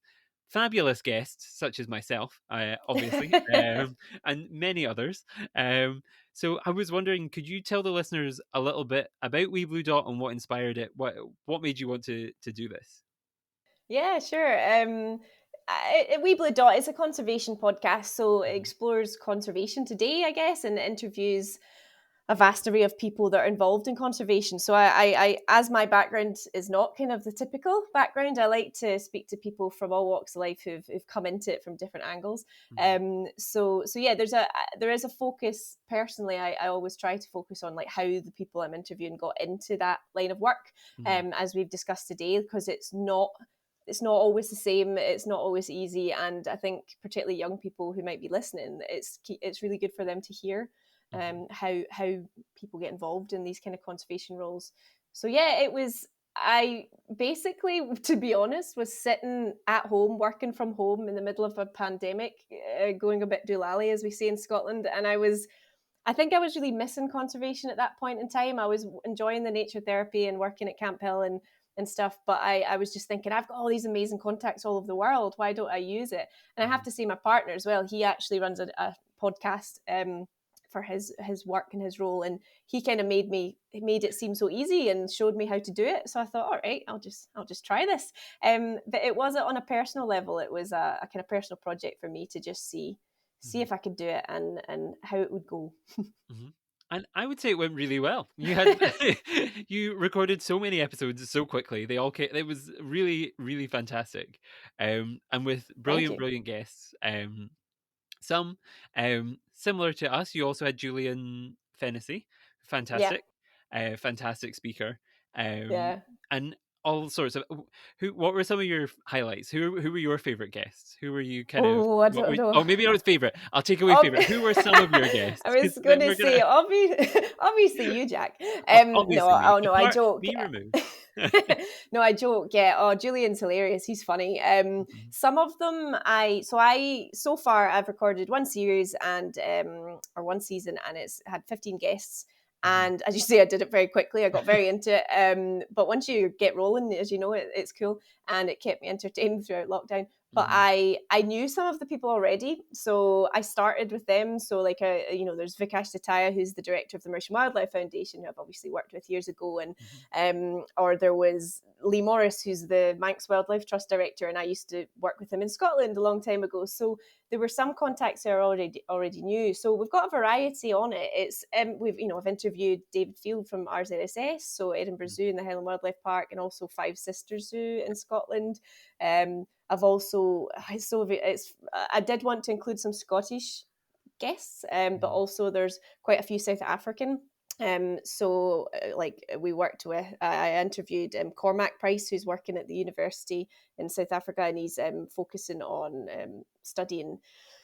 fabulous guests such as myself, obviously, and many others. So I was wondering, could you tell the listeners a little bit about We Blue Dot and what inspired it? What made you want to do this? Yeah, sure. Wee Blue Dot is a conservation podcast, so it explores conservation today, I guess, and interviews a vast array of people that are involved in conservation. So as my background is not kind of the typical background, I like to speak to people from all walks of life who've come into it from different angles. So yeah, there is a focus. Personally, I always try to focus on like how the people I'm interviewing got into that line of work, as we've discussed today, because it's not always the same. It's not always easy, and I think particularly young people who might be listening, it's really good for them to hear how people get involved in these kind of conservation roles. So yeah, I basically, to be honest, was sitting at home, working from home in the middle of a pandemic, going a bit doolally, as we say in Scotland, and I think I was really missing conservation at that point in time. I was enjoying the nature therapy and working at Camphill and stuff, but I was just thinking, I've got all these amazing contacts all over the world. Why don't I use it? And I have to say, my partner as well, he actually runs a podcast for his work and his role, and he kind of made it seem so easy and showed me how to do it. So I thought, all right, I'll just try this. But it wasn't on a personal level. It was a kind of personal project for me to just see if I could do it and how it would go. And I would say it went really well. You had you recorded so many episodes so quickly. They all came, it was really, really fantastic. And with Thank brilliant, you. brilliant guests. Some similar to us. You also had Julian Fennessy, Yeah, fantastic, fantastic speaker. yeah. And all sorts of who. What were some of your highlights? Who were your favorite guests? Who were you kind of? Oh, I What don't were? know. Oh, maybe not favorite. I'll take away Ob- favorite. Who were some of your I guests? was Because going then to we're say, gonna obviously you, Jack. No, obviously me. oh no, I Apart joke. me removed. No, I joke. Yeah. Oh, Julian's hilarious. He's funny. Mhm, Some of them, so far I've recorded one series and or one season, and it's had 15 guests. mhm, And as you say, I did it very quickly. I got very into it. But once you get rolling, as you know, it's cool, and it kept me entertained throughout lockdown. But mhm, I knew some of the people already, so I started with them. So like there's Vikash Tataya, who's the director of the Mauritian Wildlife Foundation, who I've obviously worked with years ago, and mhm, or there was Lee Morris, who's the Manx Wildlife Trust director, and I used to work with him in Scotland a long time ago. So there were some contacts I already knew. So we've got a variety on it. It's I've interviewed David Field from RZSS, so Edinburgh mhm, Zoo and the Highland Wildlife Park, and also Five Sisters Zoo in Scotland. I've also I did want to include some Scottish guests, but mhm, also there's quite a few South African. Like we worked with, I interviewed Cormac Price, who's working at the university in South Africa, and he's focusing on studying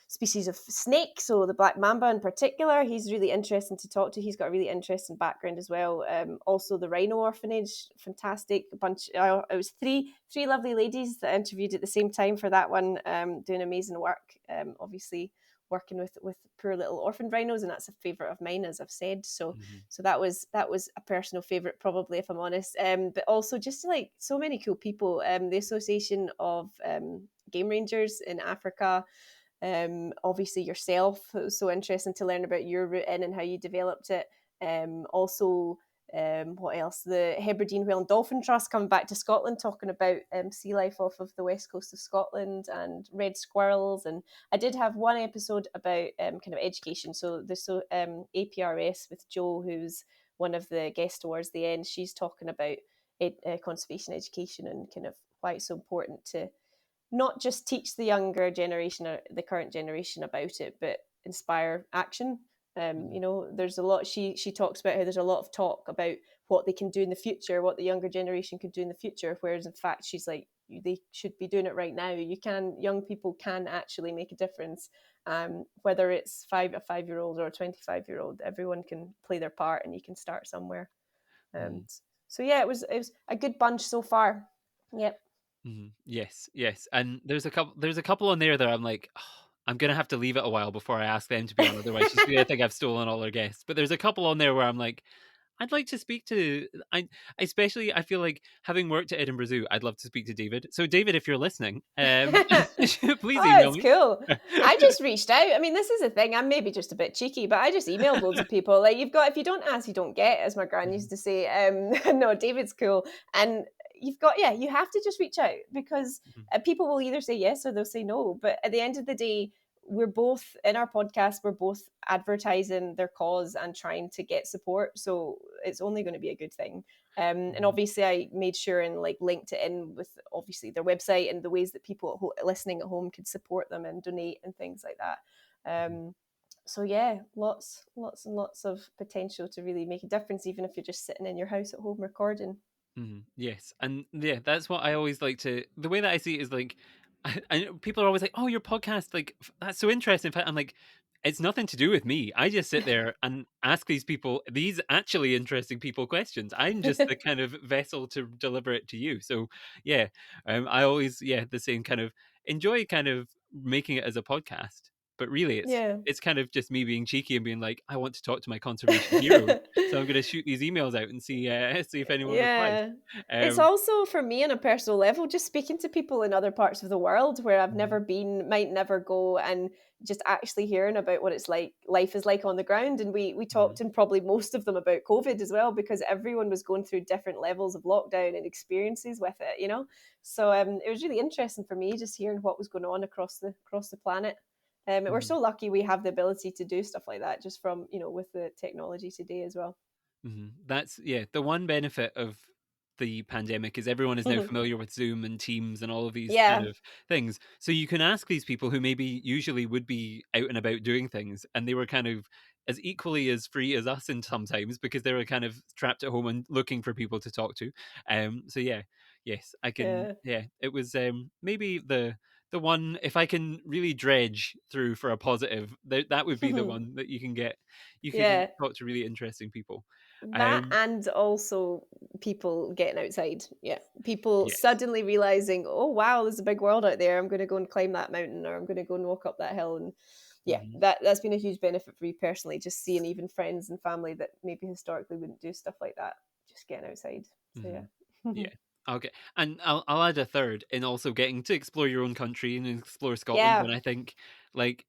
species of snake, so the black mamba in particular. He's really interesting to talk to. He's got a really interesting background as well. Also, the rhino orphanage, fantastic. A bunch. It was three lovely ladies that I interviewed at the same time for that one, doing amazing work. Obviously working with poor little orphan rhinos, and that's a favorite of mine, as I've said. So mhm, so that was a personal favorite, probably, if I'm honest. But also just like so many cool people. The Association of Game Rangers in Africa, obviously yourself. It was so interesting to learn about your route in and how you developed it. Also, what else? The Hebridean Whale and Dolphin Trust coming back to Scotland, talking about sea life off of the west coast of Scotland and red squirrels. And I did have one episode about kind of education. So there's APRS with Jo, who's one of the guests towards the end. She's talking about conservation education and kind of why it's so important to not just teach the younger generation or the current generation about it, but inspire action. mhm, There's a lot. She talks about how there's a lot of talk about what they can do in the future, what the younger generation could do in the future, whereas in fact she's like, they should be doing it right now. Young people can actually make a difference. Whether it's a 5-year-old or a 25-year-old, everyone can play their part, and you can start somewhere. Um, mhm. so yeah, it was a good bunch so far. Yep. Yes, yes. And there's a couple on there that I'm like, "Oh, I'm gonna have to leave it a while before I ask them to be on. Otherwise, she's gonna think I've stolen all her guests." But there's a couple on there where I'm like, I'd like to speak to. Especially I feel like having worked at Edinburgh Zoo, I'd love to speak to David. So David, if you're listening, please Oh, email it's me. cool. I just reached out. I mean, this is the thing. I'm maybe just a bit cheeky, but I just emailed loads of people. Like, if you don't ask, you don't get, as my gran Mhm, used to say. No, David's cool. And you have to just reach out, because mhm, people will either say yes or they'll say no. But at the end of the day, we're both in our podcast, we're both advertising their cause and trying to get support. So it's only going to be a good thing. And mhm, obviously, I made sure and like linked it in with obviously their website and the ways that people listening at home could support them and donate and things like that. mhm. So yeah, lots and lots of potential to really make a difference, even if you're just sitting in your house at home recording. Yes, and yeah, that's what I always like to. The way that I see it is like, I people are always like, "Oh, your podcast, like that's so interesting." I'm like, it's nothing to do with me. I just sit there and ask these people these actually interesting people questions. I'm just the kind of vessel to deliver it to you. So yeah, I always the same kind of enjoy kind of making it as a podcast, but really Yeah. it's kind of just me being cheeky and being like, I want to talk to my conservation heroes. So I'm going to shoot these emails out and see see if anyone replies. Yeah. It's Um, also for me on a personal level, just speaking to people in other parts of the world where I've mhm, never been, might never go, and just actually hearing about what it's like, life is like on the ground. And we mhm, talked, and probably most of them, about COVID as well, because everyone was going through different levels of lockdown and experiences with it. So it was really interesting for me just hearing what was going on across the planet. We're mhm, so lucky we have the ability to do stuff like that, just from with the technology today as well. That's the one benefit of the pandemic is everyone is now familiar with Zoom and Teams and all of these kind Yeah. of things. So you can ask these people who maybe usually would be out and about doing things, and they were kind of as equally as free as us in sometimes because they were kind of trapped at home and looking for people to talk to. So yes, I can. Yeah. Yeah, it was maybe the one, if I can really dredge through for a positive, that would be the one that you can get. You can Yeah. talk to really interesting people. That Um, and also people getting outside. Yeah. People yes. suddenly realizing, oh wow, there's a big world out there. I'm gonna go and climb that mountain, or I'm gonna go and walk up that hill. And yeah, Hmm. that's been a huge benefit for me personally, just seeing even friends and family that maybe historically wouldn't do stuff like that, just getting outside. So Hmm. yeah. Yeah. Okay. And I'll add a third in also getting to explore your own country and explore Scotland. Yeah. And I think like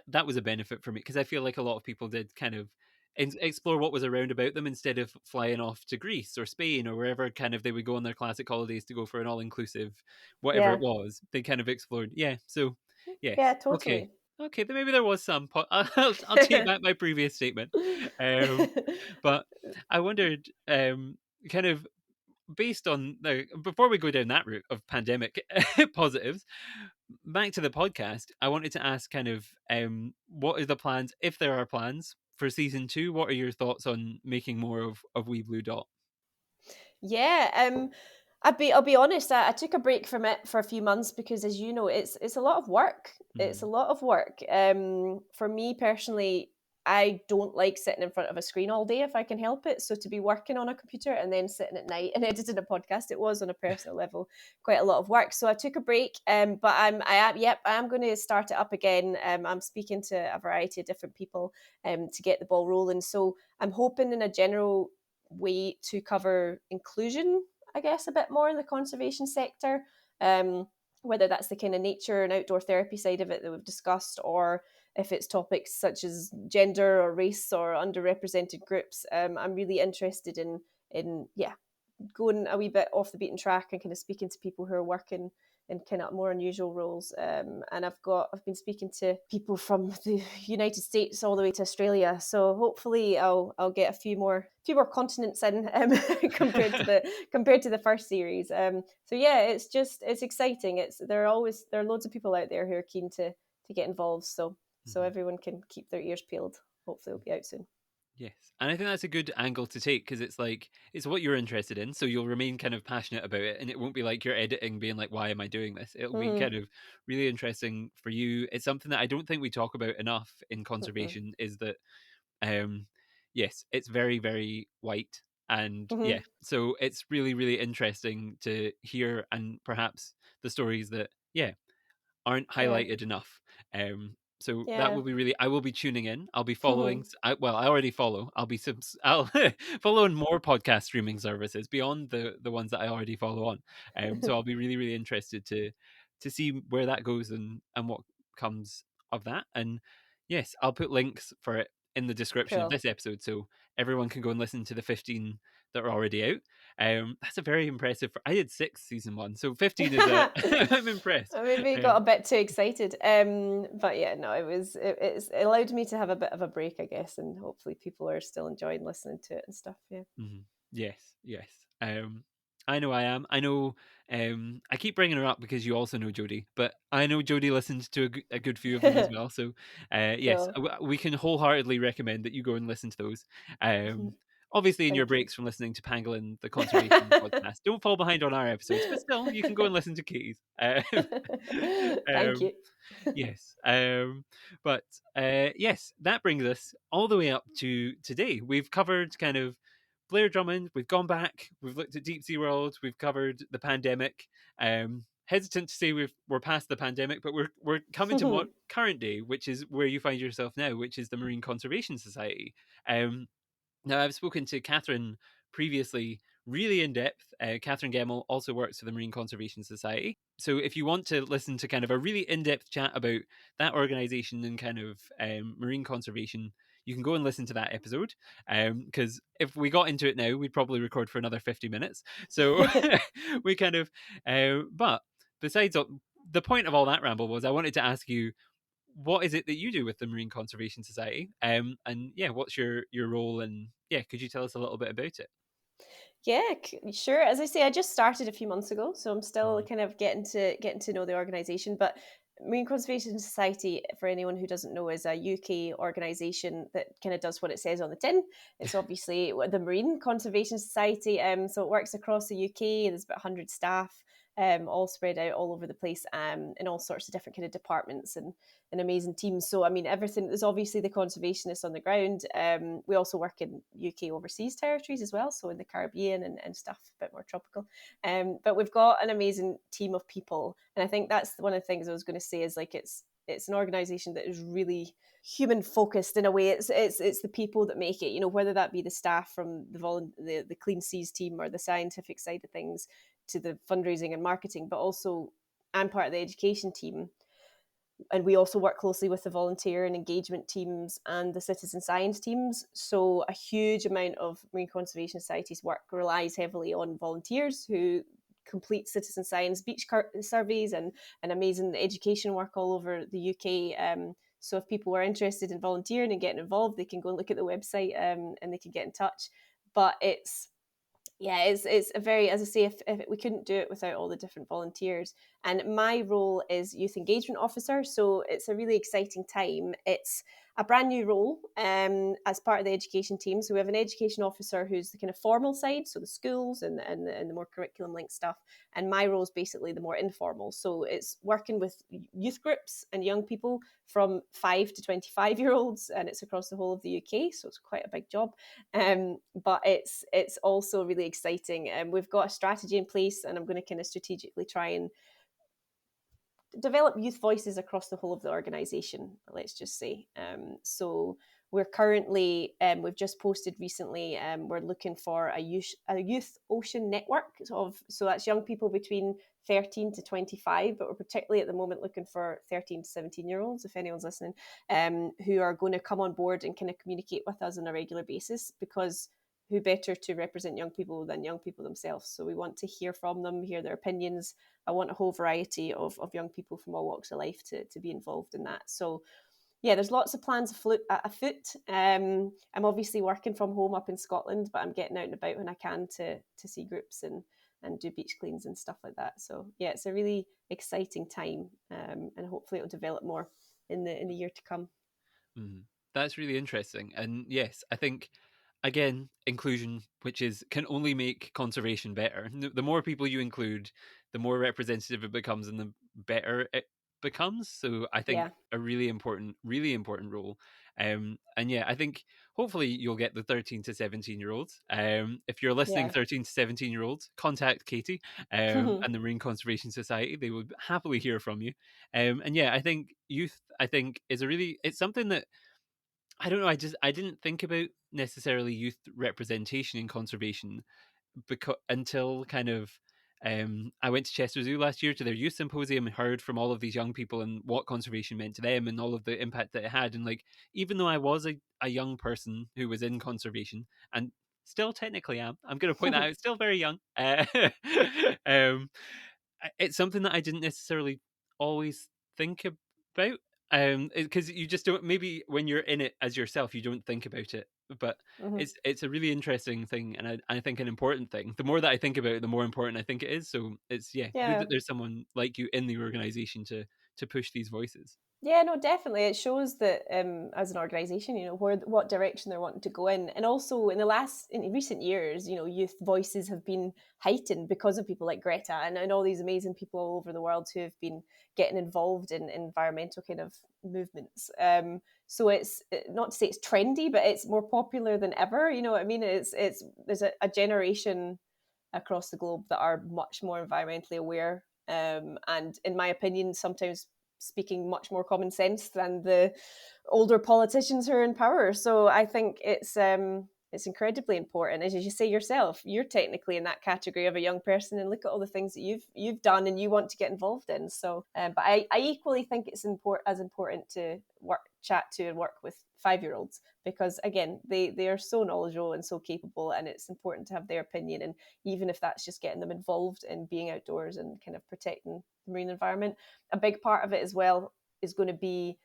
that was a benefit for me because I feel like a lot of people did kind of explore what was around about them instead of flying off to Greece or Spain or wherever kind of they would go on their classic holidays to go for an all-inclusive whatever Yeah. it was. They kind of explored. Yeah. So Yeah, yes. Okay. totally. Okay. Then maybe there was some. I'll take back my previous statement. Um, but I wondered, kind of based on the before we go down that route of pandemic positives, back to the podcast, I wanted to ask kind of what are the plans, if there are plans for season two? What are your thoughts on making more of Wee Blue Dot? Yeah, I'll be honest. I took a break from it for a few months because, as you know, it's a lot of work. It's a Mm, lot of work. For me personally, I don't like sitting in front of a screen all day if I can help it. So to be working on a computer and then sitting at night and editing a podcast, it was on a personal level quite a lot of work. So I took a break. But I am going to start it up again. I'm speaking to a variety of different people to get the ball rolling. So I'm hoping in a general way to cover inclusion, I guess, a bit more in the conservation sector. Whether that's the kind of nature and outdoor therapy side of it that we've discussed, or if it's topics such as gender or race or underrepresented groups. I'm really interested in going a wee bit off the beaten track and kind of speaking to people who are working in kind of more unusual roles. And I've been speaking to people from the United States all the way to Australia. So hopefully I'll get a few more continents in compared to the first series. So yeah, it's exciting. There are loads of people out there who are keen to get involved. So mhm. everyone can keep their ears peeled. Hopefully it'll be out soon. Yes, and I think that's a good angle to take because it's like it's what you're interested in, so you'll remain kind of passionate about it, and it won't be like you're editing, being like, "Why am I doing this?" It'll be Mm-hmm. kind of really interesting for you. It's something that I don't think we talk about enough in Mm-hmm. conservation. Is that Um, yes, it's very, very white. And yeah, Mm-hmm. so it's really, really interesting to hear and perhaps the stories that, yeah, aren't Yeah. highlighted enough. So that Yeah. will be really. I will be tuning in. I'll be following. I already follow. I'll follow on more podcast streaming services beyond the ones that I already follow on. So I'll be really, really interested to see where that goes and what comes of that. And yes, I'll put links for it in the description of Cool. this episode so everyone can go and listen to the 15 that are already out. That's a very impressive. I did 6 season 1, so 15 is a. I'm impressed. I maybe got a Um, bit too excited. But yeah, no, it allowed me to have a bit of a break, I guess, and hopefully people are still enjoying listening to it and stuff. Yeah. mhm. Yes, yes. I know I am. I know. I keep bringing her up because you also know Jodie, but I know Jodie listened to a good few of them as well. So, yes, Cool. we can wholeheartedly recommend that you go and listen to those. Obviously, in your Thank you. breaks from listening to Pangolin, the conservation podcast, don't fall behind on our episodes, but still, you can go and listen to Katie's. Thank Um, you. yes. But yes, that brings us all the way up to today. We've covered kind of Blair Drummond. We've gone back. We've looked at Deep Sea World. We've covered the pandemic. Hesitant to say we're past the pandemic, but we're coming to current day, which is where you find yourself now, which is the Marine Conservation Society. Um, Now, I've spoken to Catherine previously, really in depth. Catherine Gemmell also works for the Marine Conservation Society. So, if you want to listen to kind of a really in depth chat about that organization and kind of marine conservation, you can go and listen to that episode. Because if we got into it now, we'd probably record for another 50 minutes. So, we kind of, but besides, the point of all that ramble was I wanted to ask you what is it that you do with the Marine Conservation Society? And yeah, what's your role? And yeah, could you tell us a little bit about it? Yeah, sure. As I say, I just started a few months ago, so I'm still Mhm. kind of getting to know the organization. But Marine Conservation Society, for anyone who doesn't know, is a UK organisation that kind of does what it says on the tin. It's obviously the Marine Conservation Society, so it works across the UK. There's about 100 staff, all spread out all over the place, in all sorts of different kind of departments and amazing teams. So I mean, everything. There's obviously the conservationists on the ground. We also work in UK overseas territories as well, so in the Caribbean and stuff, a bit more tropical. But we've got an amazing team of people, and I think that's one of the things I was going to say is like it's an organisation that is really human focused in a way. It's the people that make it. You know, whether that be the staff from the Clean Seas team or the scientific side of things to the fundraising and marketing, but also I'm part of the education team. And we also work closely with the volunteer and engagement teams and the citizen science teams. So a huge amount of Marine Conservation Society's work relies heavily on volunteers who complete citizen science beach surveys and amazing education work all over the UK. So if people are interested in volunteering and getting involved, they can go and look at the website, and they can get in touch. But it's a very, as I say, if we couldn't do it without all the different volunteers. And my role is youth engagement officer, so it's a really exciting time. It's a brand new role, as part of the education team. So we have an education officer who's the kind of formal side, so the schools and the more curriculum linked stuff. And my role is basically the more informal. So it's working with youth groups and young people from 5 to 25-year-olds, and it's across the whole of the UK. So it's quite a big job. But it's also really exciting. And we've got a strategy in place, and I'm going to kind of strategically try and develop youth voices across the whole of the organisation, let's just say. So we're currently, we've just posted recently, we're looking for a youth ocean network so that's young people between 13 to 25, but we're particularly at the moment looking for 13 to 17-year-olds, if anyone's listening, who are going to come on board and kind of communicate with us on a regular basis, because who better to represent young people than young people themselves? So we want to hear from them, hear their opinions. I want a whole variety of young people from all walks of life to be involved in that. So yeah, there's lots of plans afoot. I'm obviously working from home up in Scotland, but I'm getting out and about when I can to see groups and do beach cleans and stuff like that. So yeah, it's a really exciting time, and hopefully it'll develop more in the year to come. Mm. That's really interesting. And yes, I think again, inclusion, which can only make conservation better. The more people you include, the more representative it becomes and the better it becomes. So I think Yeah, a really important role. And yeah, I think hopefully you'll get the 13 to 17-year-olds. If you're listening, yeah. 13 to 17-year-olds, contact Katie, and the Marine Conservation Society. They would happily hear from you. And yeah, I think youth, it's something that I don't know. I didn't think about necessarily youth representation in conservation because until kind of I went to Chester Zoo last year to their youth symposium and heard from all of these young people and what conservation meant to them and all of the impact that it had. And like, even though I was a young person who was in conservation and still technically am, I'm going to point that out, still very young. Um, it's something that I didn't necessarily always think about. Because you just don't, maybe when you're in it as yourself, you don't think about it. But Mhm. it's a really interesting thing, and I think an important thing. The more that I think about it, the more important I think it is. So it's good Yeah. that there's someone like you in the organization to push these voices. Yeah, no, definitely. It shows that, as an organisation, you know, what direction they're wanting to go in, and also in recent years, you know, youth voices have been heightened because of people like Greta and all these amazing people all over the world who have been getting involved in environmental kind of movements. So it's not to say it's trendy, but it's more popular than ever. You know what I mean? It's there's a generation across the globe that are much more environmentally aware, and in my opinion, sometimes speaking much more common sense than the older politicians who are in power. So I think it's incredibly important. As you say yourself, you're technically in that category of a young person, and look at all the things that you've done and you want to get involved in. So, but I equally think it's important to chat to and work with 5-year-olds, because again, they are so knowledgeable and so capable, and it's important to have their opinion. And even if that's just getting them involved in being outdoors and kind of protecting the marine environment, a big part of it as well is going to be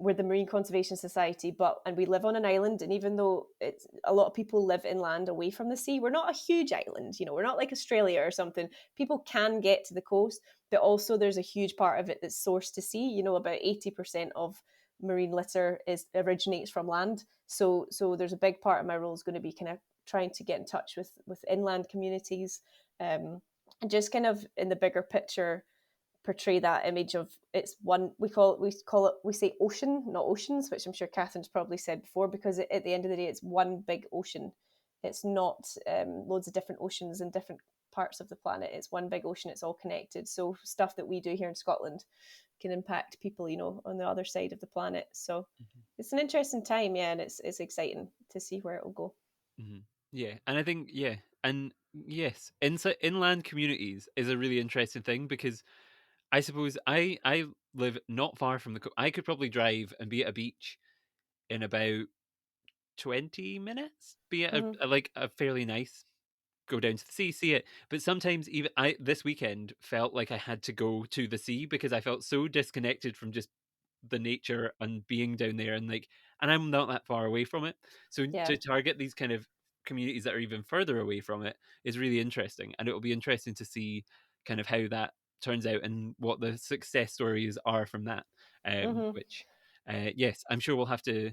we're the Marine Conservation Society, and we live on an island. And even though it's a lot of people live inland away from the sea, we're not a huge island. We're not like Australia or something. People can get to the coast, but also there's a huge part of it that's sourced to sea. About 80% of marine litter originates from land. So there's a big part of my role is going to be kind of trying to get in touch with inland communities, and just kind of in the bigger picture portray that image of it's one, we say ocean, not oceans, which I'm sure Catherine's probably said before, because at the end of the day it's one big ocean. It's not loads of different oceans in different parts of the planet. It's one big ocean. It's all connected. So stuff that we do here in Scotland can impact people on the other side of the planet. So it's an interesting time, yeah, and it's exciting to see where it will go. Yeah, and I think and yes, inland communities is a really interesting thing, because I suppose I live not far from the I could probably drive and be at a beach in about 20 minutes, be at a fairly nice, go down to the sea, see it. But sometimes even I this weekend felt like I had to go to the sea because I felt so disconnected from just the nature and being down there, and I'm not that far away from it. So Yeah. to target these kind of communities that are even further away from it is really interesting, and it will be interesting to see kind of how that turns out and what the success stories are from that. Which yes, I'm sure we'll have to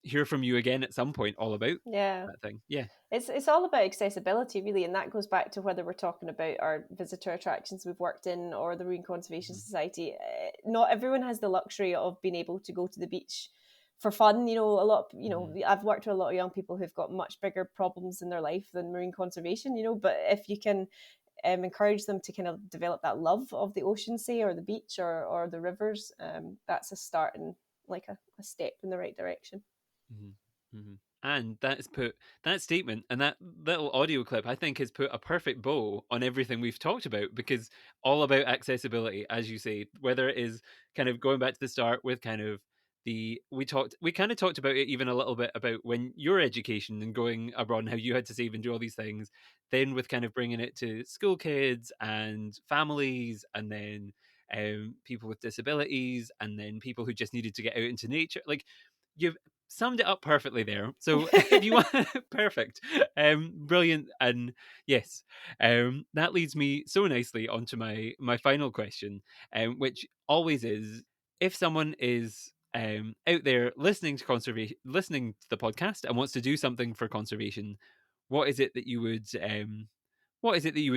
hear from you again at some point all about Yeah. that thing. Yeah. It's all about accessibility, really, and that goes back to whether we're talking about our visitor attractions we've worked in or the Marine Conservation Society. Not everyone has the luxury of being able to go to the beach for fun. A lot. I've worked with a lot of young people who've got much bigger problems in their life than marine conservation. But if you can encourage them to kind of develop that love of the ocean, say, or the beach or the rivers, that's a start and like a step in the right direction. And that's put that statement and that little audio clip, I think, has put a perfect bow on everything we've talked about, because all about accessibility, as you say, whether it is kind of going back to the start with kind of we kind of talked about it even a little bit about when your education and going abroad and how you had to save and do all these things, then with kind of bringing it to school kids and families, and then people with disabilities, and then people who just needed to get out into nature. Like, you've summed it up perfectly there. So if you want, perfect, brilliant, and yes, that leads me so nicely onto my final question, which always is: if someone is out there listening to the podcast and wants to do something for conservation, what is it that you would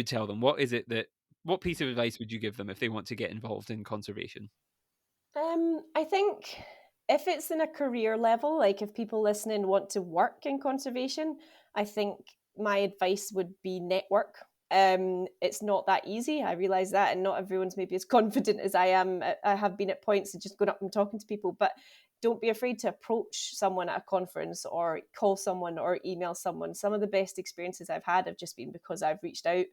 tell them? What piece of advice would you give them if they want to get involved in conservation? I think if it's in a career level, like if people listening want to work in conservation, I think my advice would be network. It's not that easy. I realize that, and not everyone's maybe as confident as I am. I have been at points of just going up and talking to people, but don't be afraid to approach someone at a conference or call someone or email someone. Some of the best experiences I've had have just been because I've reached out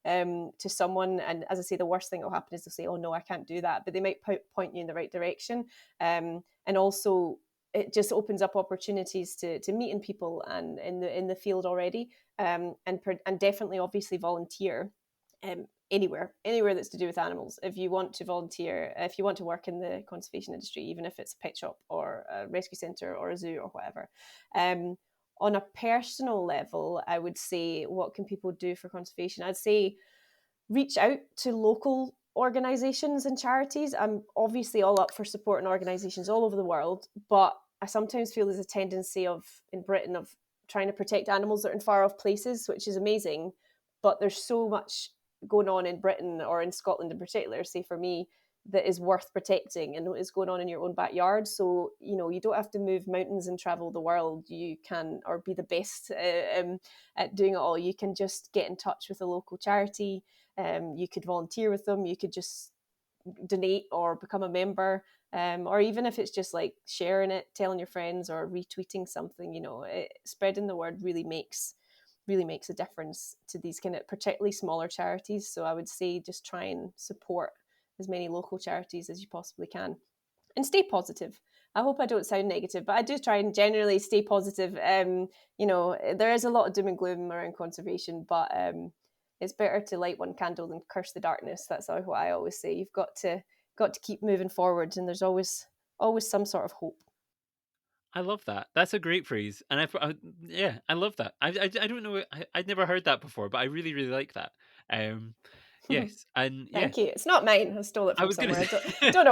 to someone, and as I say, the worst thing that will happen is they'll say, oh no, I can't do that, but they might point you in the right direction. And also it just opens up opportunities to meeting people and in the field already, and definitely obviously volunteer anywhere that's to do with animals. If you want to volunteer, if you want to work in the conservation industry, even if it's a pet shop or a rescue centre or a zoo or whatever. On a personal level, I would say, what can people do for conservation? I'd say reach out to local organisations and charities. I'm obviously all up for supporting organisations all over the world, but I sometimes feel there's a tendency in Britain of trying to protect animals that are in far off places, which is amazing, but there's so much going on in Britain or in Scotland in particular, say for me, that is worth protecting and is going on in your own backyard. So, you don't have to move mountains and travel the world. You can, or be the best at doing it all. You can just get in touch with a local charity. You could volunteer with them. You could just donate or become a member. Or even if it's just like sharing it, telling your friends or retweeting something, spreading the word really makes a difference to these kind of particularly smaller charities. So I would say just try and support as many local charities as you possibly can, and stay positive. I hope I don't sound negative, but I do try and generally stay positive. There is a lot of doom and gloom around conservation, but it's better to light one candle than curse the darkness. That's what I always say. You've got to keep moving forward, and there's always always some sort of hope. I love that. That's a great phrase, and yeah, I love that. I don't know. I'd never heard that before, but I really really like that. Um, yes, and yeah, Thank you. It's not mine. I stole it I from was gonna somewhere. I say, don't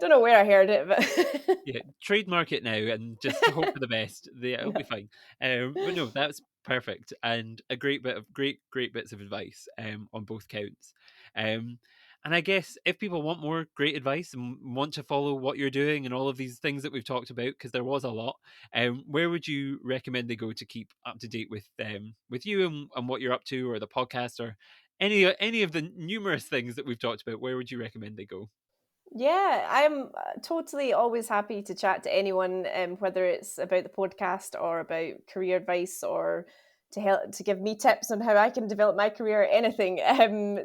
know where I heard it, but yeah, trademark it now and just hope for the best. It'll be yeah. fine. But no, that's perfect and a great bit of great bits of advice on both counts. Um, and I guess if people want more great advice and want to follow what you're doing and all of these things that we've talked about, because there was a lot, where would you recommend they go to keep up to date with you and what you're up to, or the podcast, or any of the numerous things that we've talked about? Where would you recommend they go? Yeah, I'm totally always happy to chat to anyone, whether it's about the podcast or about career advice or to help to give me tips on how I can develop my career, anything.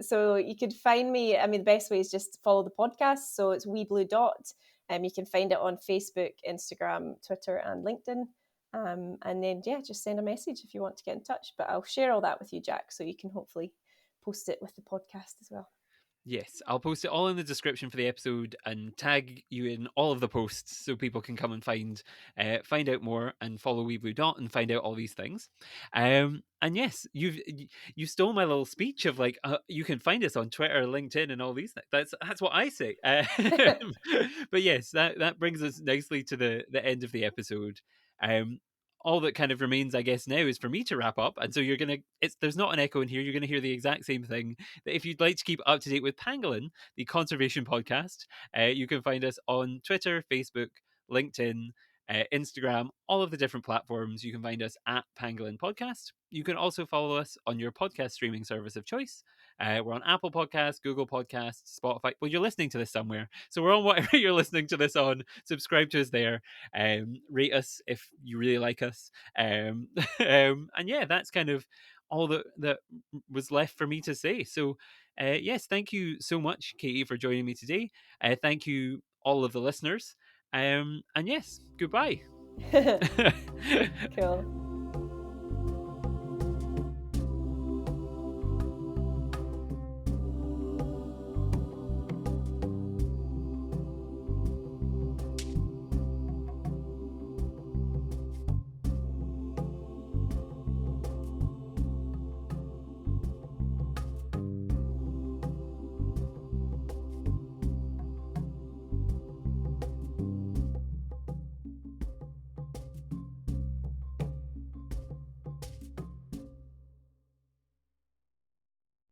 So you could find me. I mean, the best way is just follow the podcast. So it's Wee Blue Dot. You can find it on Facebook, Instagram, Twitter, and LinkedIn. And then yeah, just send a message if you want to get in touch. But I'll share all that with you, Jack, so you can hopefully post it with the podcast as well. Yes, I'll post it all in the description for the episode and tag you in all of the posts so people can come and find out more and follow Wee Blue Dot and find out all these things. And yes, you stole my little speech of like you can find us on Twitter, LinkedIn, and all these things. That's what I say. But yes, that brings us nicely to the end of the episode. Um, all that kind of remains, I guess, now is for me to wrap up. And so there's not an echo in here. You're gonna hear the exact same thing. That if you'd like to keep up to date with Pangolin, the conservation podcast, you can find us on Twitter, Facebook, LinkedIn, Instagram, all of the different platforms. You can find us at Pangolin Podcast. You can also follow us on your podcast streaming service of choice. We're on Apple Podcasts, Google Podcasts, Spotify. Well, you're listening to this somewhere. So we're on whatever you're listening to this on. Subscribe to us there. Rate us if you really like us. And yeah, that's kind of all that was left for me to say. So, yes, thank you so much, Katie, for joining me today. Thank you, all of the listeners. And yes, goodbye. Cool.